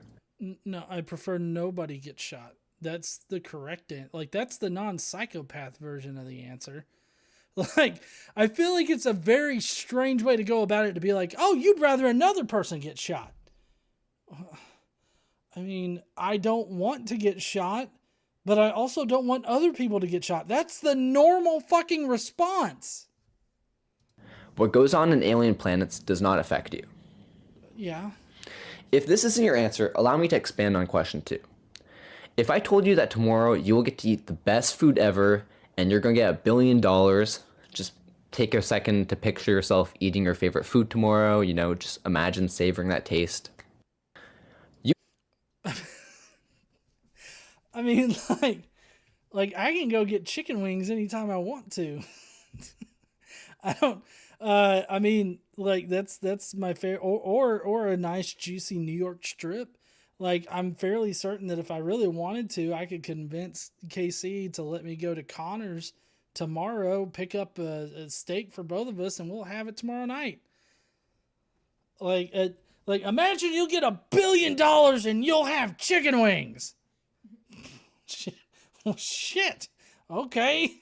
No, I prefer nobody gets shot. That's the correct answer. Like, that's the non-psychopath version of the answer. Like, I feel like it's a very strange way to go about it, to be like, oh, you'd rather another person get shot. I mean, I don't want to get shot, but I also don't want other people to get shot. That's the normal fucking response. What goes on in alien planets does not affect you. Yeah. If this isn't your answer, allow me to expand on question 2. If I told you that tomorrow you will get to eat the best food ever and you're going to get $1 billion, just take a second to picture yourself eating your favorite food tomorrow, you know, just imagine savoring that taste. I mean, like I can go get chicken wings anytime I want to. I don't, I mean, like that's my favorite, or a nice juicy New York strip. Like, I'm fairly certain that if I really wanted to, I could convince KC to let me go to Connor's tomorrow, pick up a steak for both of us, and we'll have it tomorrow night. Like imagine you'll get $1 billion and you'll have chicken wings. Well, shit. Okay.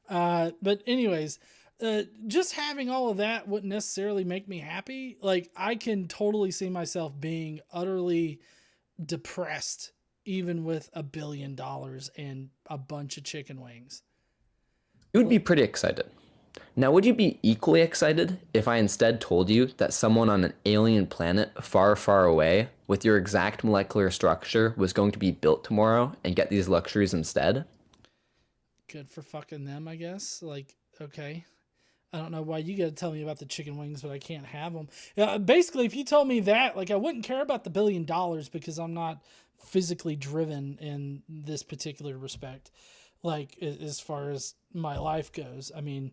But anyways, just having all of that wouldn't necessarily make me happy. Like, I can totally see myself being utterly depressed, even with $1 billion and a bunch of chicken wings. You would be pretty excited. Now, would you be equally excited if I instead told you that someone on an alien planet far, far away with your exact molecular structure was going to be built tomorrow and get these luxuries instead? Good for fucking them, I guess. Like, okay. I don't know why you got to tell me about the chicken wings, but I can't have them. Basically, if you told me that, like, I wouldn't care about the $1 billion because I'm not physically driven in this particular respect. Like, as far as my life goes, I mean,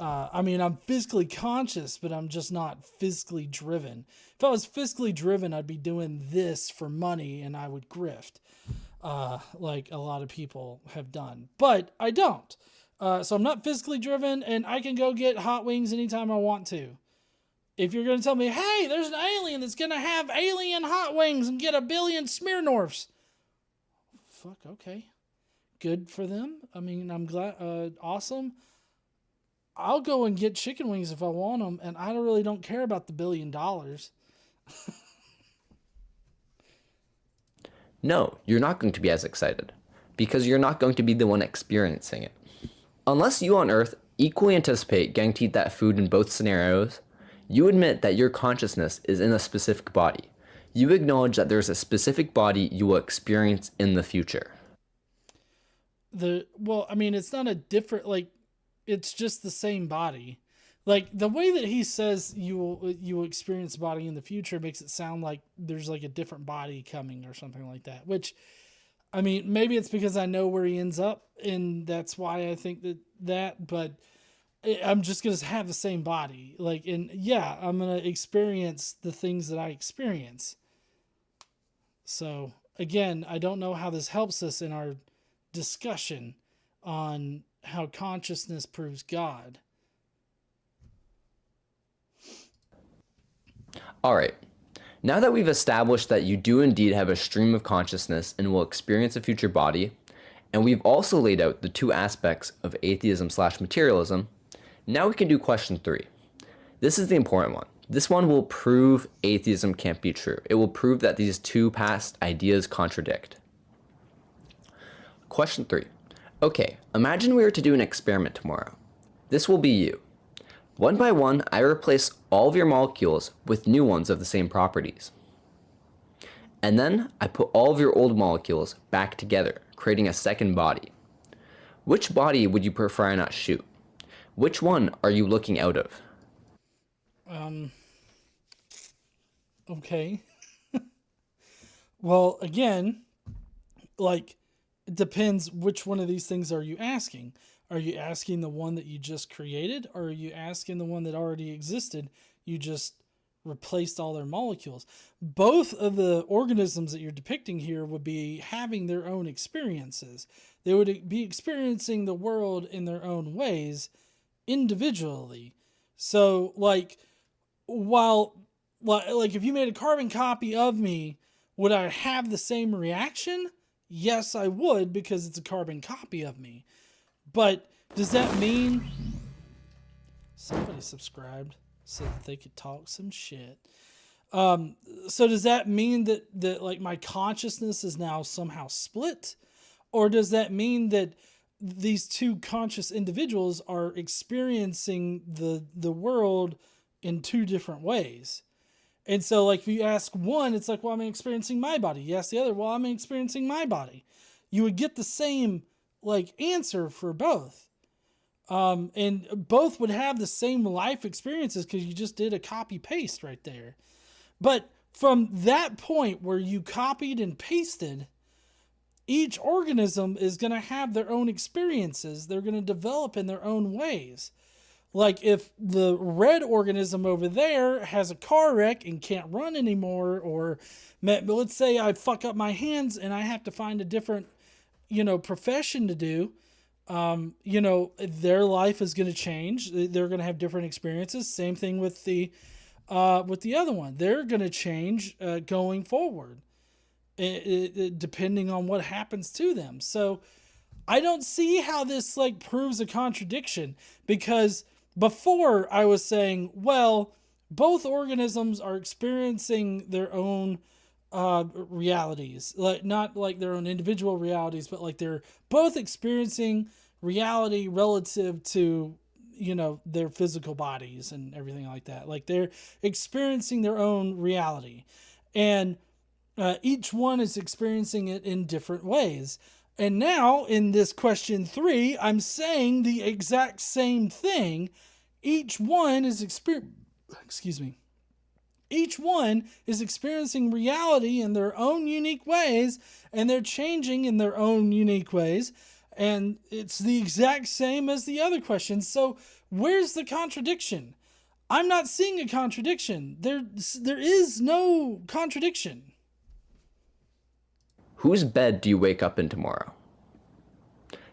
I'm physically conscious, but I'm just not physically driven. If I was physically driven, I'd be doing this for money and I would grift, like a lot of people have done, but I don't. So I'm not physically driven, and I can go get hot wings anytime I want to. If you're going to tell me, hey, there's an alien that's going to have alien hot wings and get 1 billion Smirnoffs. Fuck, okay. Good for them. I mean, I'm glad, awesome. I'll go and get chicken wings if I want them, and I really don't care about the $1 billion. No, you're not going to be as excited, because you're not going to be the one experiencing it. Unless you on Earth equally anticipate getting to eat that food in both scenarios, you admit that your consciousness is in a specific body. You acknowledge that there's a specific body you will experience in the future. Well, I mean, it's not a different, like, it's just the same body. Like, the way that he says you will experience a body in the future makes it sound like there's like a different body coming or something like that, which, I mean, maybe it's because I know where he ends up and that's why I think that, but I'm just going to have the same body. Like, and yeah, I'm going to experience the things that I experience. So again, I don't know how this helps us in our discussion on how consciousness proves God. Alright, now that we've established that you do indeed have a stream of consciousness and will experience a future body, and we've also laid out the two aspects of atheism/materialism, now we can do question 3. This is the important one. This one will prove atheism can't be true. It will prove that these two past ideas contradict. Question 3. Okay, imagine we were to do an experiment tomorrow. This will be you. One by one, I replace all of your molecules with new ones of the same properties. And then I put all of your old molecules back together, creating a second body. Which body would you prefer I not shoot? Which one are you looking out of? Okay. Well, again, like, it depends which one of these things are you asking. Are you asking the one that you just created, or are you asking the one that already existed? You just replaced all their molecules. Both of the organisms that you're depicting here would be having their own experiences. They would be experiencing the world in their own ways individually. So, like, if you made a carbon copy of me, would I have the same reaction? Yes, I would, because it's a carbon copy of me. But does that mean somebody subscribed so that they could talk some shit? So does that mean that like my consciousness is now somehow split? Or does that mean that these two conscious individuals are experiencing the world in two different ways? And so, like, if you ask one, it's like, well, I'm experiencing my body. You ask the other, well, I'm experiencing my body. You would get the same, like, answer for both. And both would have the same life experiences because you just did a copy paste right there. But from that point where you copied and pasted, each organism is going to have their own experiences. They're going to develop in their own ways. Like, if the red organism over there has a car wreck and can't run anymore, or let's say I fuck up my hands and I have to find a different, profession to do, their life is going to change. They're going to have different experiences. Same thing with the other one. They're going to change going forward, depending on what happens to them. So I don't see how this like proves a contradiction, because before I was saying, well, both organisms are experiencing their own realities, like not like their own individual realities, but like they're both experiencing reality relative to, their physical bodies and everything like that. Like they're experiencing their own reality, and each one is experiencing it in different ways. And now in this question 3, I'm saying the exact same thing. Each one is Each one is experiencing reality in their own unique ways, and they're changing in their own unique ways. And it's the exact same as the other questions. So where's the contradiction? I'm not seeing a contradiction. There is no contradiction. Whose bed do you wake up in tomorrow?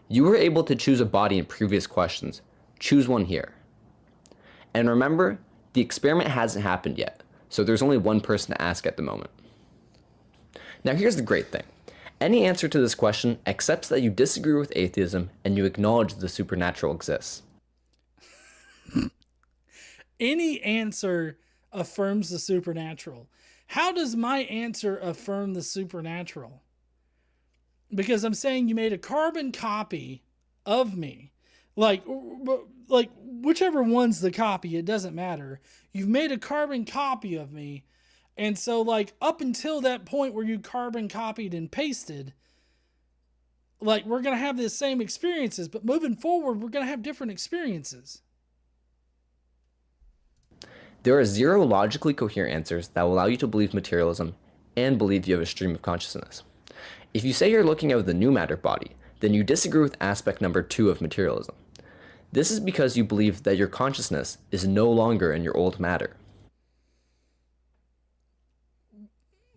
You were able to choose a body in previous questions. Choose one here. And remember, the experiment hasn't happened yet, so there's only one person to ask at the moment. Now here's the great thing. Any answer to this question accepts that you disagree with atheism and you acknowledge the supernatural exists. Any answer affirms the supernatural. How does my answer affirm the supernatural? Because I'm saying you made a carbon copy of me. Like, whichever one's the copy, it doesn't matter. You've made a carbon copy of me. And so, like, up until that point where you carbon copied and pasted, like, we're going to have the same experiences, but moving forward, we're going to have different experiences. There are 0 logically coherent answers that will allow you to believe materialism and believe you have a stream of consciousness. If you say you're looking at the new matter body, then you disagree with aspect number 2 of materialism. This is because you believe that your consciousness is no longer in your old matter.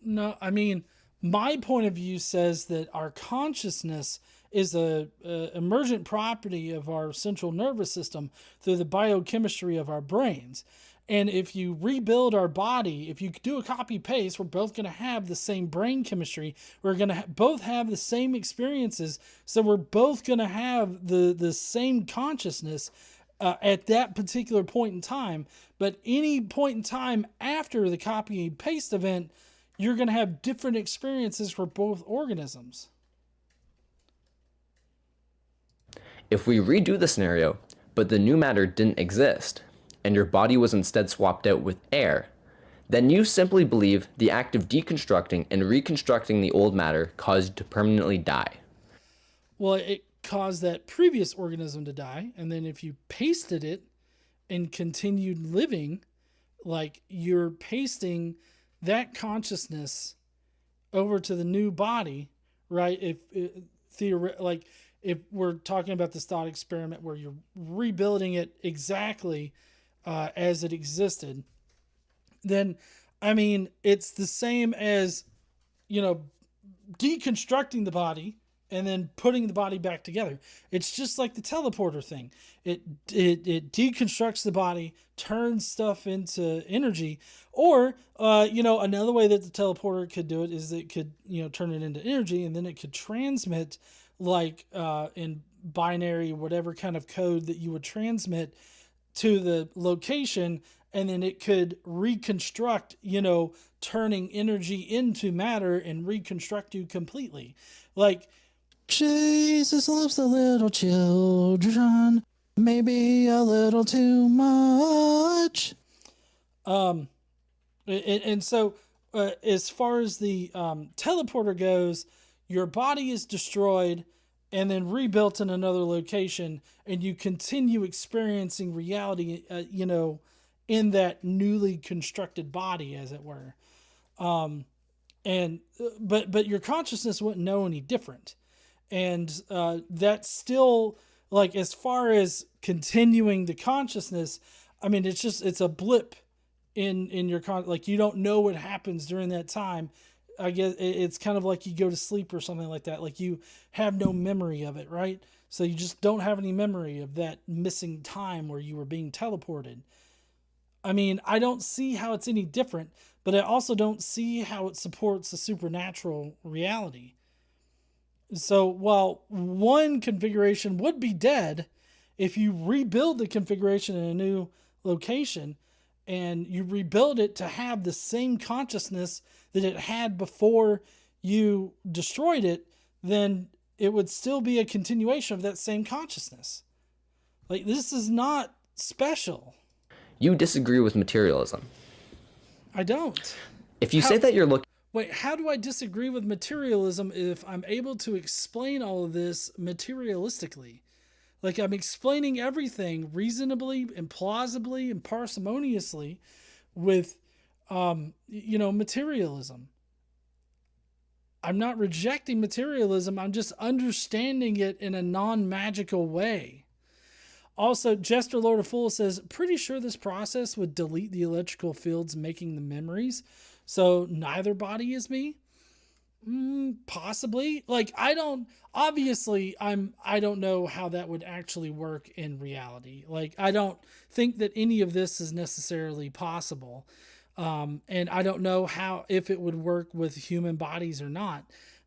No, I mean, my point of view says that our consciousness is a emergent property of our central nervous system through the biochemistry of our brains. And if you rebuild our body, if you do a copy paste, we're both going to have the same brain chemistry. We're going to both have the same experiences. So we're both going to have the same consciousness at that particular point in time. But any point in time after the copy and paste event, you're going to have different experiences for both organisms. If we redo the scenario, but the new matter didn't exist, and your body was instead swapped out with air, then you simply believe the act of deconstructing and reconstructing the old matter caused you to permanently die. Well, it caused that previous organism to die, and then if you pasted it and continued living, like, you're pasting that consciousness over to the new body, right? If we're talking about this thought experiment where you're rebuilding it exactly as it existed, then, I mean, it's the same as, deconstructing the body and then putting the body back together. It's just like the teleporter thing. It deconstructs the body, turns stuff into energy, or another way that the teleporter could do it is it could turn it into energy, and then it could transmit, like in binary, whatever kind of code that you would transmit to the location, and then it could reconstruct, turning energy into matter and reconstruct you completely. Like, Jesus loves the little children, maybe a little too much. And so as far as the teleporter goes, your body is destroyed and then rebuilt in another location, and you continue experiencing reality, in that newly constructed body, as it were. But your consciousness wouldn't know any different. And that's still, like, as far as continuing the consciousness, I mean, it's a blip in your like, you don't know what happens during that time. I guess it's kind of like you go to sleep or something like that. Like, you have no memory of it, right? So you just don't have any memory of that missing time where you were being teleported. I mean, I don't see how it's any different, but I also don't see how it supports a supernatural reality. So while one configuration would be dead, if you rebuild the configuration in a new location and you rebuild it to have the same consciousness that it had before you destroyed it, then it would still be a continuation of that same consciousness. Like, this is not special. You disagree with materialism. I don't. If you say that you're looking... Wait, how do I disagree with materialism if I'm able to explain all of this materialistically? Like, I'm explaining everything reasonably and plausibly and parsimoniously with, materialism. I'm not rejecting materialism. I'm just understanding it in a non-magical way. Also, Jester Lord of Fools says, pretty sure this process would delete the electrical fields making the memories. So neither body is me? Possibly. Like, I don't know how that would actually work in reality. Like, I don't think that any of this is necessarily possible. And I don't know if it would work with human bodies or not.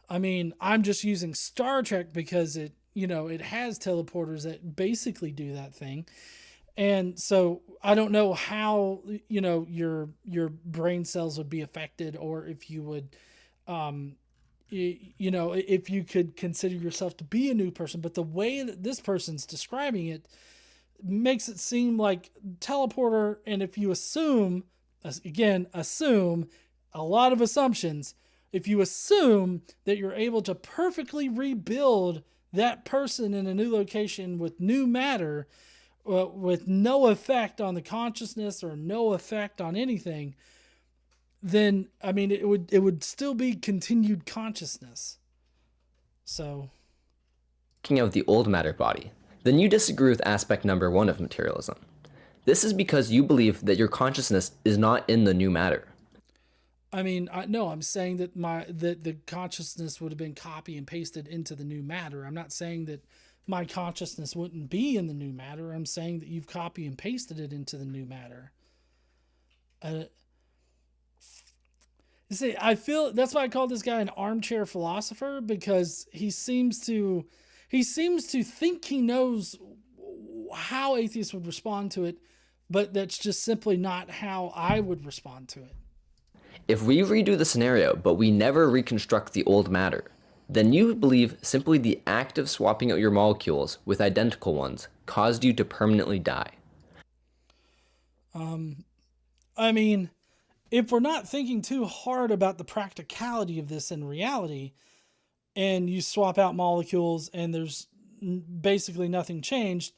I mean, I'm just using Star Trek because it has teleporters that basically do that thing. And so I don't know how, your brain cells would be affected, or if you would, you know, if you could consider yourself to be a new person, but the way that this person's describing it makes it seem like teleporter. And if you assume, again, assume a lot of assumptions, if you assume that you're able to perfectly rebuild that person in a new location with new matter, with no effect on the consciousness or no effect on anything, then I mean it would still be continued consciousness. So, Speaking of the old matter body, then you disagree with aspect number 1 of materialism. This is because you believe that your consciousness is not in the new matter. I mean, no, I'm saying that the consciousness would have been copy and pasted into the new matter. I'm not saying that my consciousness wouldn't be in the new matter. I'm saying that you've copy and pasted it into the new matter. You see, I feel that's why I call this guy an armchair philosopher, because he seems to think he knows how atheists would respond to it, but that's just simply not how I would respond to it. If we redo the scenario, but we never reconstruct the old matter, then you believe simply the act of swapping out your molecules with identical ones caused you to permanently die. I mean, if we're not thinking too hard about the practicality of this in reality, and you swap out molecules and there's basically nothing changed,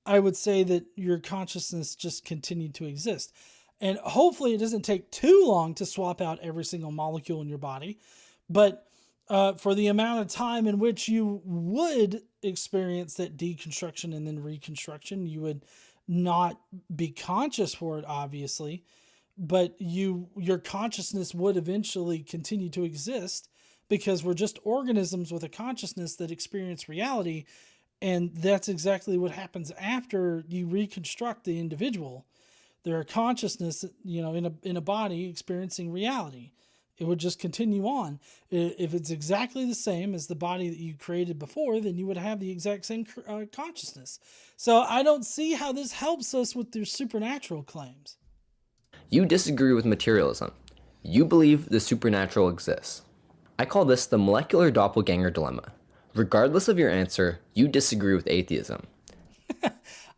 I would say that your consciousness just continued to exist. And hopefully it doesn't take too long to swap out every single molecule in your body. But for the amount of time in which you would experience that deconstruction and then reconstruction, you would not be conscious for it, obviously. But your consciousness would eventually continue to exist, because we're just organisms with a consciousness that experience reality. And that's exactly what happens after you reconstruct the individual. They're a consciousness, you know, in a body experiencing reality. It would just continue on. If it's exactly the same as the body that you created before, then you would have the exact same consciousness. So I don't see how this helps us with their supernatural claims. You disagree with materialism. You believe the supernatural exists. I call this the molecular doppelganger dilemma. Regardless of your answer, you disagree with atheism.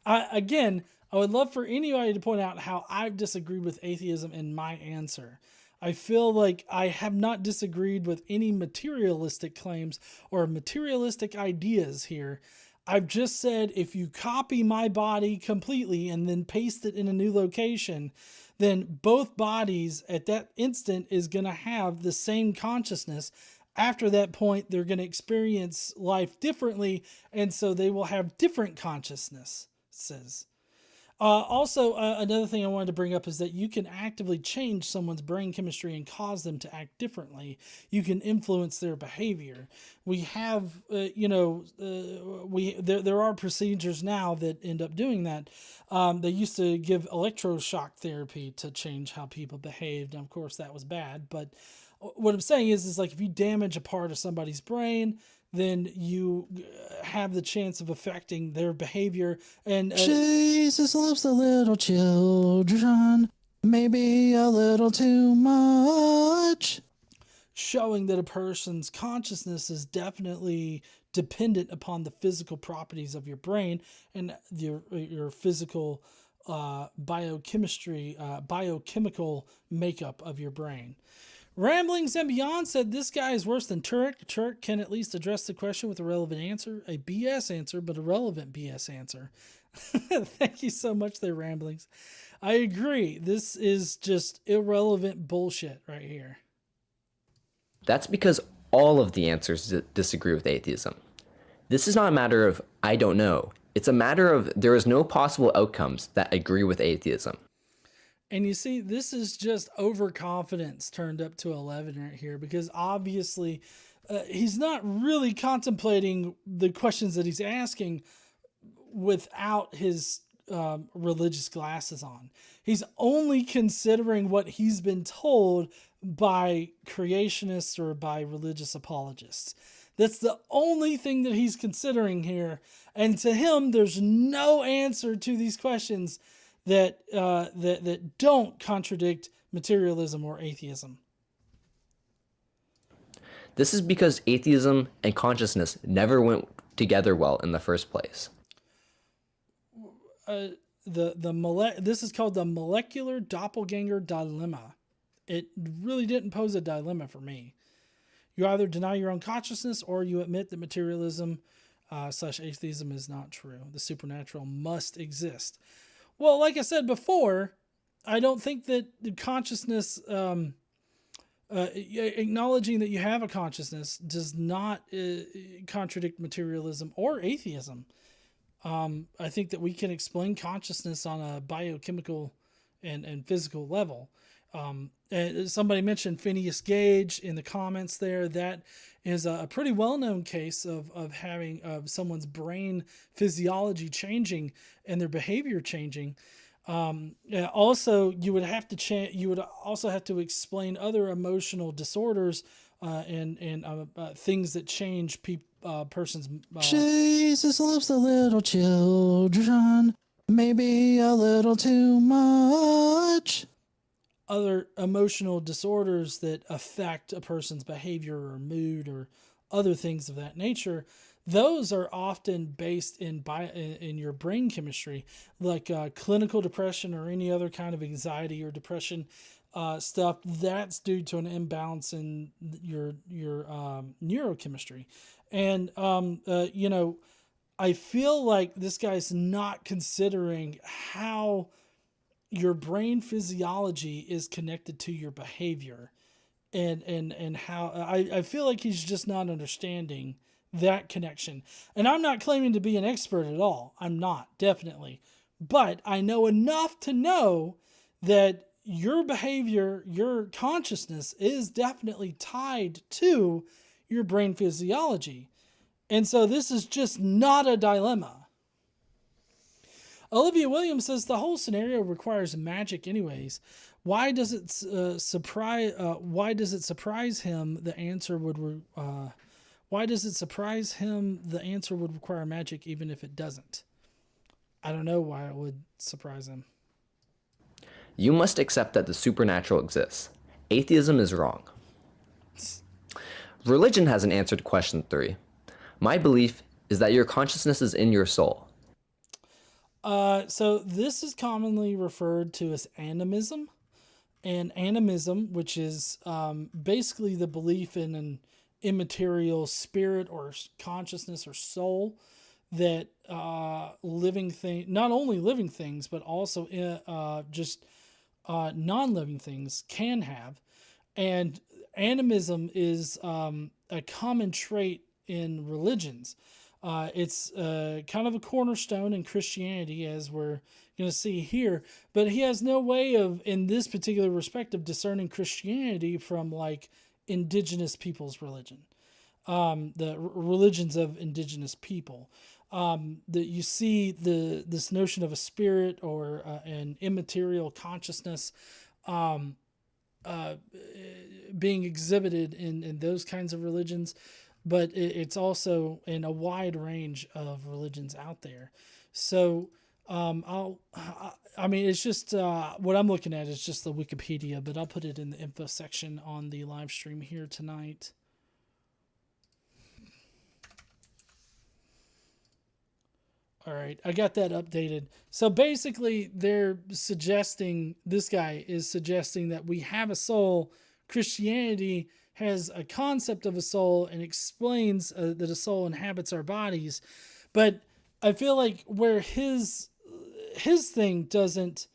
Again, I would love for anybody to point out how I've disagreed with atheism in my answer. I feel like I have not disagreed with any materialistic claims or materialistic ideas here. I've just said if you copy my body completely and then paste it in a new location, then both bodies at that instant is going to have the same consciousness. After that point, they're going to experience life differently, and so they will have different consciousnesses. Also, another thing I wanted to bring up is that you can actively change someone's brain chemistry and cause them to act differently. You can influence their behavior. We have, there are procedures now that end up doing that. They used to give electroshock therapy to change how people behaved, and of course that was bad. But what I'm saying is like if you damage a part of somebody's brain, then you have the chance of affecting their behavior. And Jesus loves the little children, maybe a little too much. Showing that a person's consciousness is definitely dependent upon the physical properties of your brain and your physical biochemical makeup of your brain. Ramblings and Beyond said this guy is worse than Turek. Turek can at least address the question with a relevant answer. A BS answer, but a relevant BS answer. Thank you so much there, Ramblings. I agree. This is just irrelevant bullshit right here. That's because all of the answers disagree with atheism. This is not a matter of I don't know. It's a matter of there is no possible outcomes that agree with atheism. And you see, this is just overconfidence turned up to 11 right here, because obviously he's not really contemplating the questions that he's asking without his religious glasses on. He's only considering what he's been told by creationists or by religious apologists. That's the only thing that he's considering here. And to him, there's no answer to these questions that don't contradict materialism or atheism. This is because atheism and consciousness never went together well in the first place. This is called the molecular doppelganger dilemma. It really didn't pose a dilemma for me. You either deny your own consciousness or you admit that materialism / atheism is not true. The supernatural must exist. Well, like I said before, I don't think that the consciousness, acknowledging that you have a consciousness does not contradict materialism or atheism. I think that we can explain consciousness on a biochemical and physical level. Somebody mentioned Phineas Gage in the comments there. That is a pretty well-known case of someone's brain physiology changing and their behavior changing. Also, you would also have to explain other emotional disorders and things that change person's. Jesus loves the little children, maybe a little too much. Other emotional disorders that affect a person's behavior or mood or other things of that nature. Those are often based in your brain chemistry, like clinical depression or any other kind of anxiety or depression stuff. That's due to an imbalance in your neurochemistry. And, I feel like this guy's not considering how your brain physiology is connected to your behavior and how I feel like he's just not understanding that connection. And I'm not claiming to be an expert at all. I'm not, definitely. But I know enough to know that your behavior, your consciousness is definitely tied to your brain physiology. And so this is just not a dilemma. Olivia Williams says the whole scenario requires magic anyways. Why does it surprise him the answer would require magic even if it doesn't? I don't know why it would surprise him. You must accept that the supernatural exists. Atheism is wrong. Religion hasn't answered question 3. My belief is that your consciousness is in your soul. So this is commonly referred to as animism. And animism, which is basically the belief in an immaterial spirit or consciousness or soul that not only living things, but also just non-living things can have. And animism is a common trait in religions. It's kind of a cornerstone in Christianity, as we're going to see here. But he has no way of, in this particular respect, of discerning Christianity from like indigenous people's religion, the religions of indigenous people. That you see this notion of a spirit or an immaterial consciousness being exhibited in those kinds of religions. But it's also in a wide range of religions out there. So, it's just what I'm looking at is just the Wikipedia, but I'll put it in the info section on the live stream here tonight. All right, I got that updated. So basically, this guy is suggesting that we have a soul. Christianity has a concept of a soul and explains that a soul inhabits our bodies. But I feel like where his thing doesn't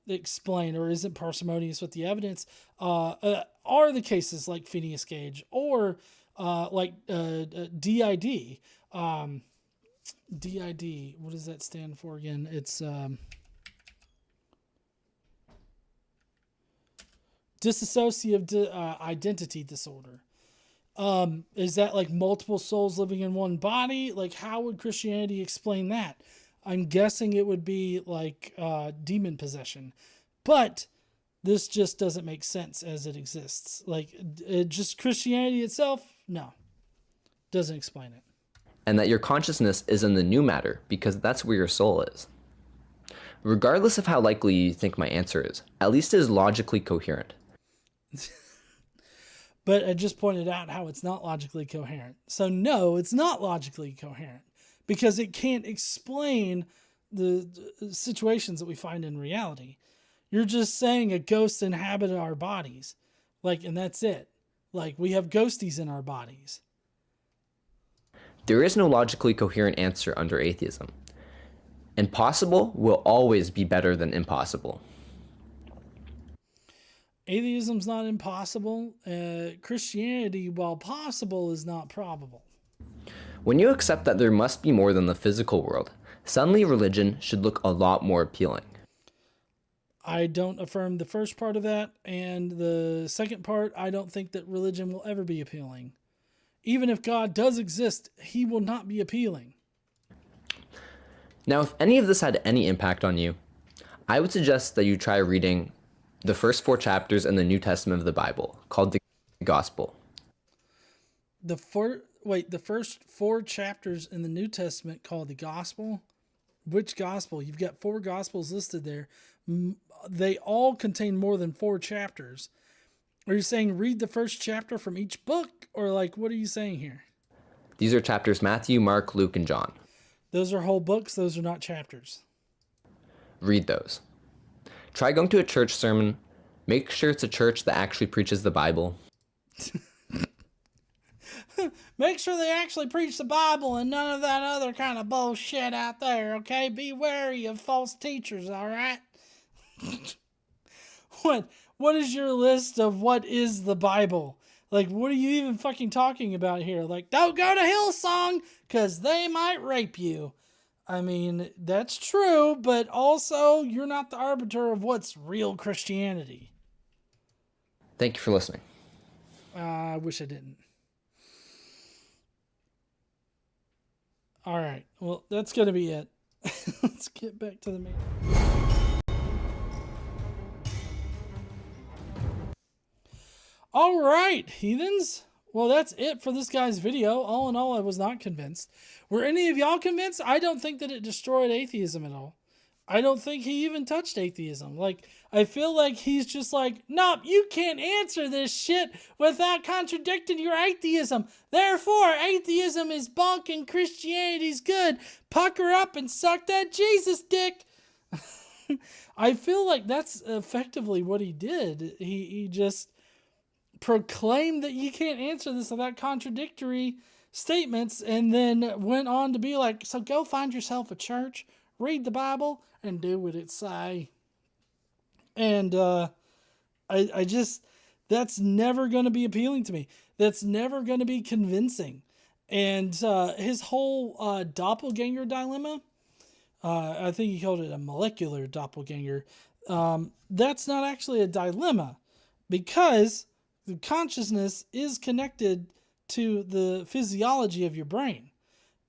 explain or isn't parsimonious with the evidence are the cases like Phineas Gage or like DID. DID, what does that stand for again? It's dissociative identity disorder. Is that like multiple souls living in one body? Like, how would Christianity explain that? I'm guessing it would be like demon possession, but this just doesn't make sense as it exists. Like, just Christianity itself, no, doesn't explain it. And that your consciousness is in the new matter because that's where your soul is. Regardless of how likely you think my answer is, at least it is logically coherent. But I just pointed out how it's not logically coherent. So no, it's not logically coherent because it can't explain the situations that we find in reality. You're just saying a ghost inhabited our bodies. Like, and that's it. Like, we have ghosties in our bodies. There is no logically coherent answer under atheism. Impossible will always be better than impossible. Atheism's not impossible. Christianity, while possible, is not probable. When you accept that there must be more than the physical world, suddenly religion should look a lot more appealing. I don't affirm the first part of that, and the second part, I don't think that religion will ever be appealing. Even if God does exist, he will not be appealing. Now, if any of this had any impact on you, I would suggest that you try reading the first 4 chapters in the New Testament of the Bible, called the Gospel. The first 4 chapters in the New Testament called the Gospel? Which Gospel? You've got 4 Gospels listed there. They all contain more than 4 chapters. Are you saying read the first chapter from each book? Or like, what are you saying here? These are chapters Matthew, Mark, Luke, and John. Those are whole books. Those are not chapters. Read those. Try going to a church sermon. Make sure it's a church that actually preaches the Bible. Make sure they actually preach the Bible and none of that other kind of bullshit out there, okay? Be wary of false teachers, all right? What is your list of what is the Bible? Like, what are you even fucking talking about here? Like, don't go to Hillsong because they might rape you. I mean, that's true, but also you're not the arbiter of what's real Christianity. Thank you for listening. I wish I didn't. All right. Well, that's going to be it. Let's get back to the main. All right, heathens. Well, that's it for this guy's video. All in all, I was not convinced. Were any of y'all convinced? I don't think that it destroyed atheism at all. I don't think he even touched atheism. Like, I feel like he's just like, nope, you can't answer this shit without contradicting your atheism. Therefore, atheism is bunk and Christianity's good. Pucker up and suck that Jesus dick. I feel like that's effectively what he did. He just proclaimed that you can't answer this without contradictory statements, and then went on to be like, so go find yourself a church, read the Bible, and do what it say. And I just, that's never going to be appealing to me. That's never going to be convincing. And his whole doppelganger dilemma, I think he called it a molecular doppelganger. That's not actually a dilemma, because the consciousness is connected to the physiology of your brain.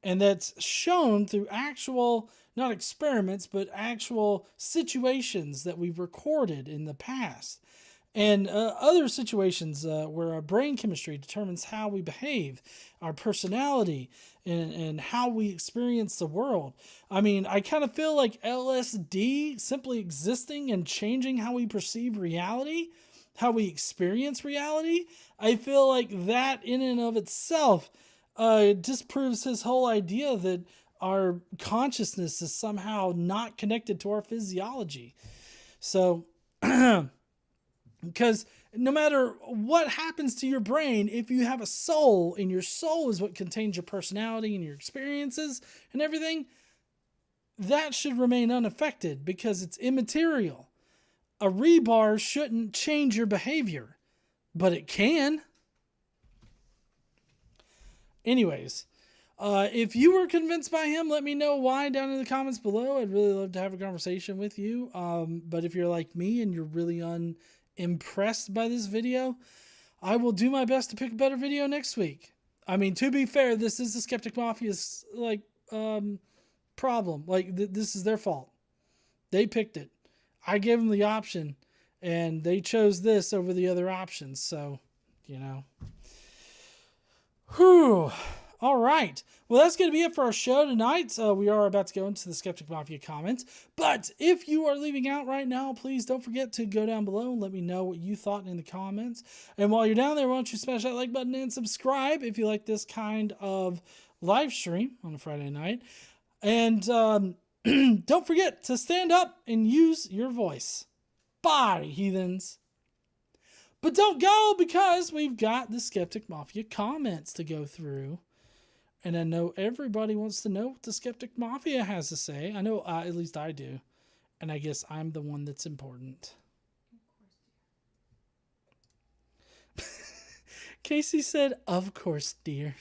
And that's shown through actual, not experiments, but actual situations that we've recorded in the past. And other situations where our brain chemistry determines how we behave, our personality, and how we experience the world. I mean, I kind of feel like LSD simply existing and changing how we perceive reality, how we experience reality, I feel like that in and of itself disproves his whole idea that our consciousness is somehow not connected to our physiology. So, because no matter what happens to your brain, if you have a soul, and your soul is what contains your personality and your experiences and everything, that should remain unaffected because it's immaterial. A rebar shouldn't change your behavior, but it can. Anyways, if you were convinced by him, let me know why down in the comments below. I'd really love to have a conversation with you. But if you're like me and you're really unimpressed by this video, I will do my best to pick a better video next week. I mean, to be fair, this is the Skeptic Mafia's problem. Like, this is their fault. They picked it. I gave them the option, and they chose this over the other options. So, you know. Whew. All right. Well, that's going to be it for our show tonight. We are about to go into the Skeptic Mafia comments. But if you are leaving out right now, please don't forget to go down below and let me know what you thought in the comments. And while you're down there, why don't you smash that like button and subscribe if you like this kind of live stream on a Friday night. And don't forget to stand up and use your voice. Bye, heathens. But don't go, because we've got the Skeptic Mafia comments to go through. And I know everybody wants to know what the Skeptic Mafia has to say. I know, at least I do. And I guess I'm the one that's important. Casey said, "Of course, dear."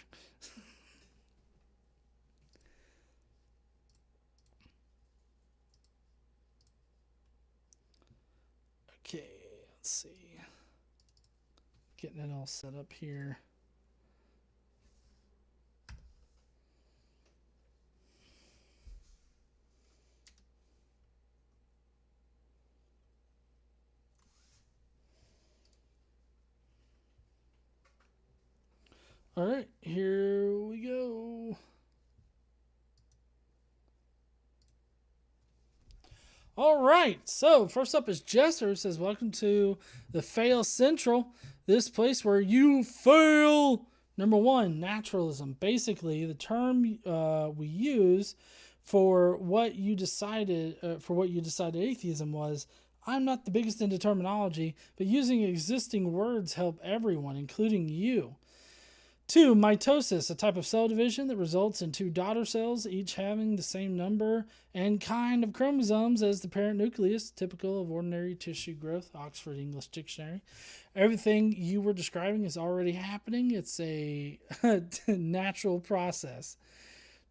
Okay, let's see. Getting it all set up here. All right, here we go. All right, so first up is Jester, who says, "Welcome to the Fail Central, this place where you fail." Number one, naturalism. Basically, the term we use for what you decided atheism was. I'm not the biggest into terminology, but using existing words help everyone, including you. 2, mitosis, a type of cell division that results in 2 daughter cells, each having the same number and kind of chromosomes as the parent nucleus, typical of ordinary tissue growth, Oxford English Dictionary. Everything you were describing is already happening. It's a natural process.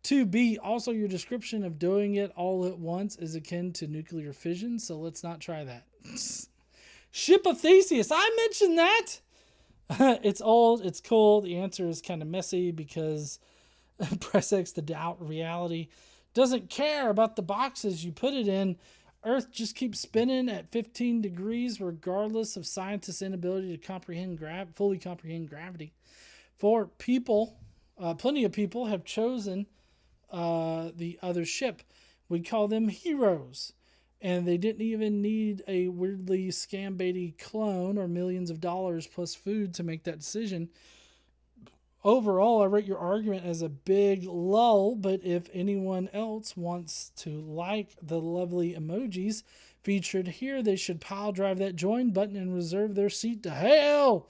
2b, also your description of doing it all at once is akin to nuclear fission, so let's not try that. Ship of Theseus, I mentioned that! It's old, it's cool. The answer is kind of messy because press X to doubt reality. Doesn't care about the boxes you put it in. Earth just keeps spinning at 15 degrees regardless of scientists' inability to fully comprehend gravity. 4, people, plenty of people have chosen the other ship. We call them heroes. And they didn't even need a weirdly scam-baity clone or millions of dollars plus food to make that decision. Overall, I rate your argument as a big lull, but if anyone else wants to like the lovely emojis featured here, they should pile drive that join button and reserve their seat to hell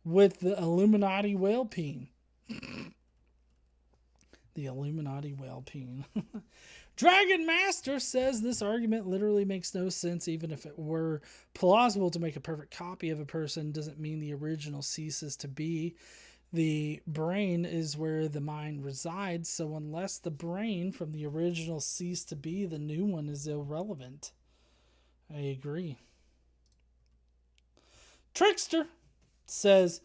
with the Illuminati whale peen. The Illuminati whale peen. Dragon Master says this argument literally makes no sense. Even if it were plausible to make a perfect copy of a person, doesn't mean the original ceases to be. The brain is where the mind resides, so unless the brain from the original ceased to be, the new one is irrelevant. I agree. Trickster says,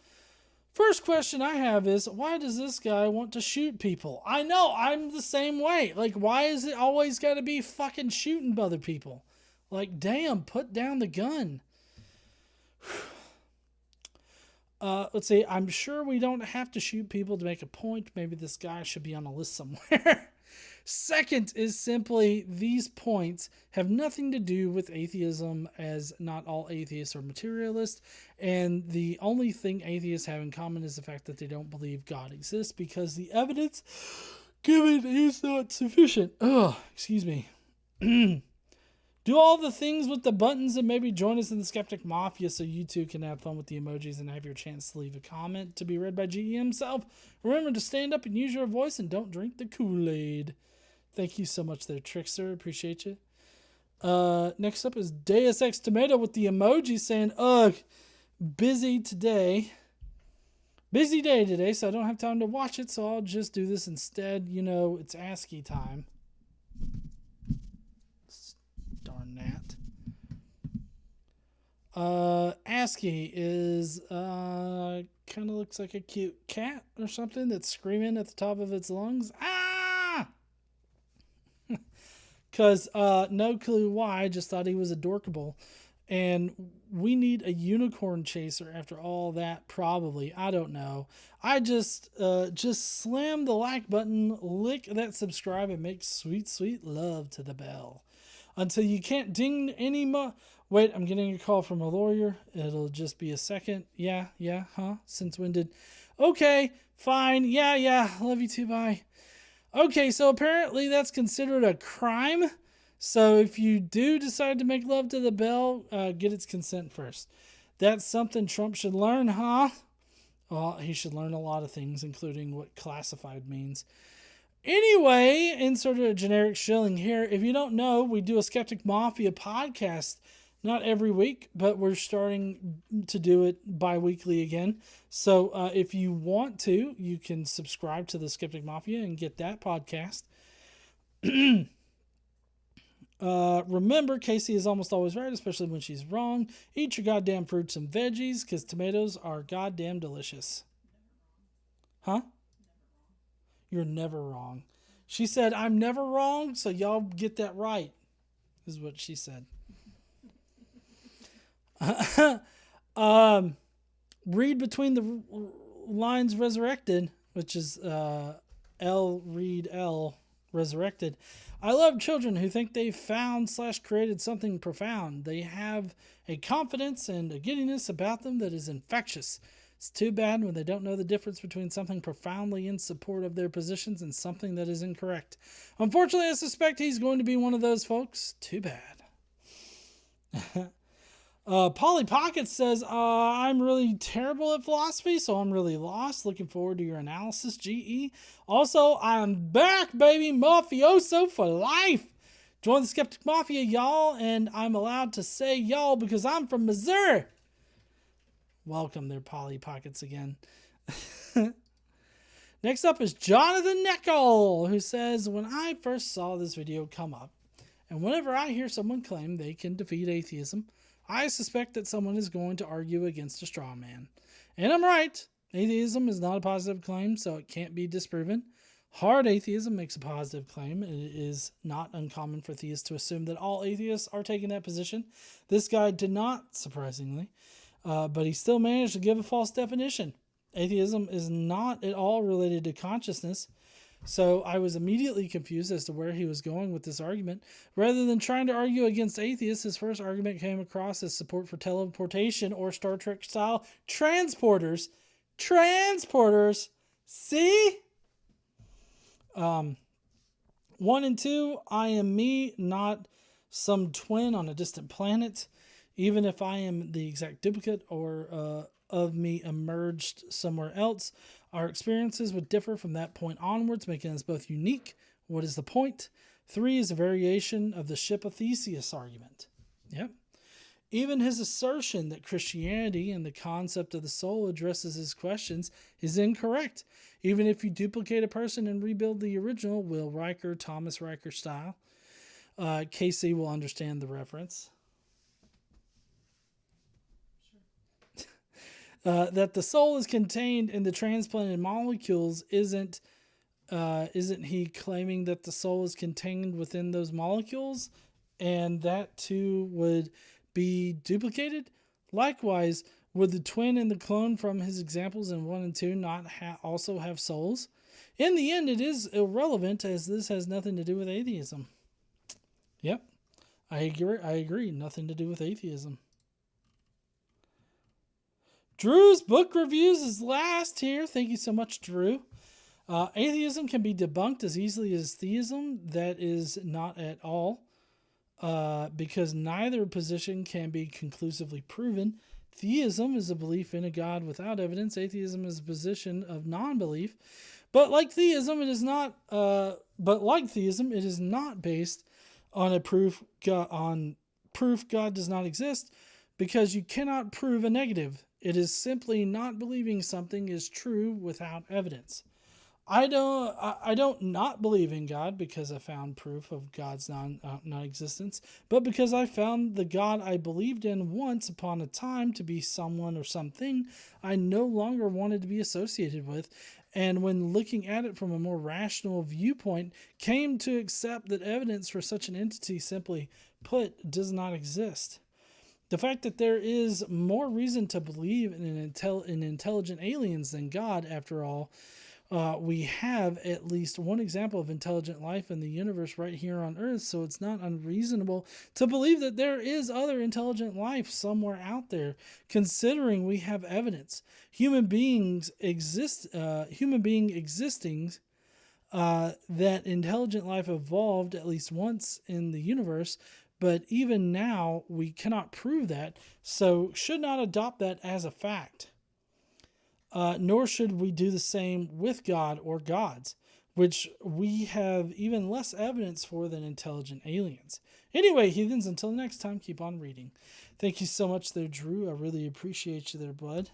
"First question I have is, why does this guy want to shoot people?" I know, I'm the same way. Like, why is it always got to be fucking shooting other people? Like, damn, put down the gun. Let's see, I'm sure we don't have to shoot people to make a point. Maybe this guy should be on a list somewhere. Second is simply these points have nothing to do with atheism, as not all atheists are materialists, and the only thing atheists have in common is the fact that they don't believe God exists because the evidence given is not sufficient. Excuse me. Do all the things with the buttons and maybe join us in the Skeptic Mafia so you too can have fun with the emojis and have your chance to leave a comment to be read by GE himself. Remember to stand up and use your voice and don't drink the Kool-Aid. Thank you so much there, Trickster. Appreciate you. Next up is Deus Ex Tomato with the emoji saying, ugh, busy today. Busy day today, so I don't have time to watch it, so I'll just do this instead. You know, it's ASCII time. Darn that. ASCII is, kind of looks like a cute cat or something that's screaming at the top of its lungs. Ah! Because, no clue why, just thought he was adorkable. and we need a unicorn chaser after all that, probably. I don't know. I just slam the like button, lick that subscribe, and make sweet, sweet love to the bell. Until you can't ding anymore. Wait, I'm getting a call from a lawyer. It'll just be a second. Yeah, huh? Since when did... Okay, fine. Yeah. Love you too, bye. Okay, so apparently that's considered a crime. So if you do decide to make love to the bell, get its consent first. That's something Trump should learn, huh? Well, he should learn a lot of things, including what classified means. Anyway, insert a generic shilling here. If you don't know, we do a Skeptic Mafia podcast, not every week, but we're starting to do it bi-weekly again. So if you want to, you can subscribe to the Skeptic Mafia and get that podcast. Remember, Casey is almost always right, especially when she's wrong. Eat your goddamn fruits and veggies, because tomatoes are goddamn delicious. Huh? You're never wrong. She said, I'm never wrong, so y'all get that right, is what she said. Read between the lines resurrected, which is L. Read L. Resurrected. I love children who think they've found/created something profound. They have a confidence and a giddiness about them that is infectious. It's too bad when they don't know the difference between something profoundly in support of their positions and something that is incorrect. Unfortunately, I suspect he's going to be one of those folks. Too bad. Polly Pocket says, I'm really terrible at philosophy, so I'm really lost. Looking forward to your analysis, GE. Also, I'm back, baby. Mafioso for life. Join the Skeptic Mafia, y'all, and I'm allowed to say y'all because I'm from Missouri. Welcome there, Polly Pockets again. Next up is Jonathan Neckel, who says, when I first saw this video come up, and whenever I hear someone claim they can defeat atheism, I suspect that someone is going to argue against a straw man. And I'm right. Atheism is not a positive claim, so it can't be disproven. Hard atheism makes a positive claim, and it is not uncommon for theists to assume that all atheists are taking that position. This guy did not, surprisingly, but he still managed to give a false definition. Atheism is not at all related to consciousness, so I was immediately confused as to where he was going with this argument. Rather than trying to argue against atheists, his first argument came across as support for teleportation or Star Trek-style transporters. Transporters! See? 1 and 2, I am me, not some twin on a distant planet. Even if I am the exact duplicate or of me emerged somewhere else, our experiences would differ from that point onwards, making us both unique. What is the point? 3 is a variation of the ship of Theseus argument. Yep. Even his assertion that Christianity and the concept of the soul addresses his questions is incorrect. Even if you duplicate a person and rebuild the original, Will Riker, Thomas Riker style, Casey will understand the reference. That the soul is contained in the transplanted molecules isn't he claiming that the soul is contained within those molecules and that too would be duplicated? Likewise, would the twin and the clone from his examples in 1 and 2 not also have souls? In the end, it is irrelevant as this has nothing to do with atheism. Yep, I agree. Nothing to do with atheism. Drew's book reviews is last here. Thank you so much, Drew. Atheism can be debunked as easily as theism. That is not at all, because neither position can be conclusively proven. Theism is a belief in a God without evidence. Atheism is a position of non-belief. But like theism, it is not. It is not based on a proof God does not exist, because you cannot prove a negative. It is simply not believing something is true without evidence. I don't not believe in God because I found proof of God's non-existence, but because I found the God I believed in once upon a time to be someone or something I no longer wanted to be associated with, and when looking at it from a more rational viewpoint, came to accept that evidence for such an entity, simply put, does not exist. The fact that there is more reason to believe in intelligent aliens than God, after all, we have at least one example of intelligent life in the universe right here on Earth, so it's not unreasonable to believe that there is other intelligent life somewhere out there, considering we have evidence. Human beings existing that intelligent life evolved at least once in the universe, but even now we cannot prove that, so should not adopt that as a fact. Nor should we do the same with God or gods, which we have even less evidence for than intelligent aliens. Anyway, heathens, until next time, keep on reading. Thank you so much there, Drew. I really appreciate you there, bud.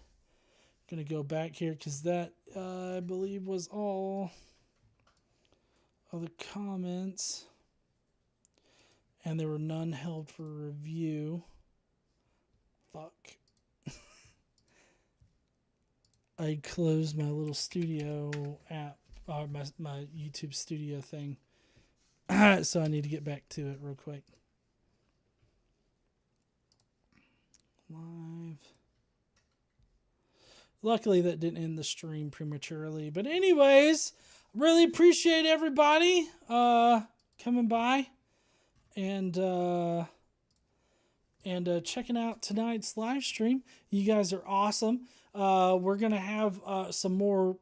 Going to go back here because that, I believe, was all of the comments. And there were none held for review. Fuck. I closed my little studio app, or my YouTube studio thing. So I need to get back to it real quick. Live. Luckily that didn't end the stream prematurely. But anyways, really appreciate everybody coming by and checking out tonight's live stream. You guys are awesome. We're going to have some more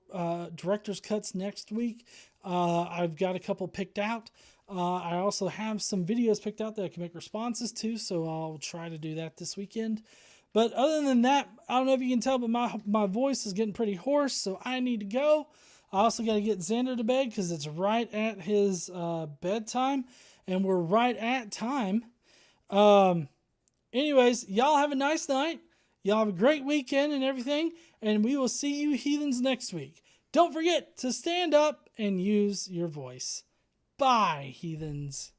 director's cuts next week. I've got a couple picked out. I also have some videos picked out that I can make responses to, so I'll try to do that this weekend. But other than that, I don't know if you can tell, but my voice is getting pretty hoarse, so I need to go. I also got to get Xander to bed because it's right at his bedtime, and we're right at time. Anyways, y'all have a nice night. Y'all have a great weekend and everything, and we will see you heathens next week. Don't forget to stand up and use your voice. Bye, heathens.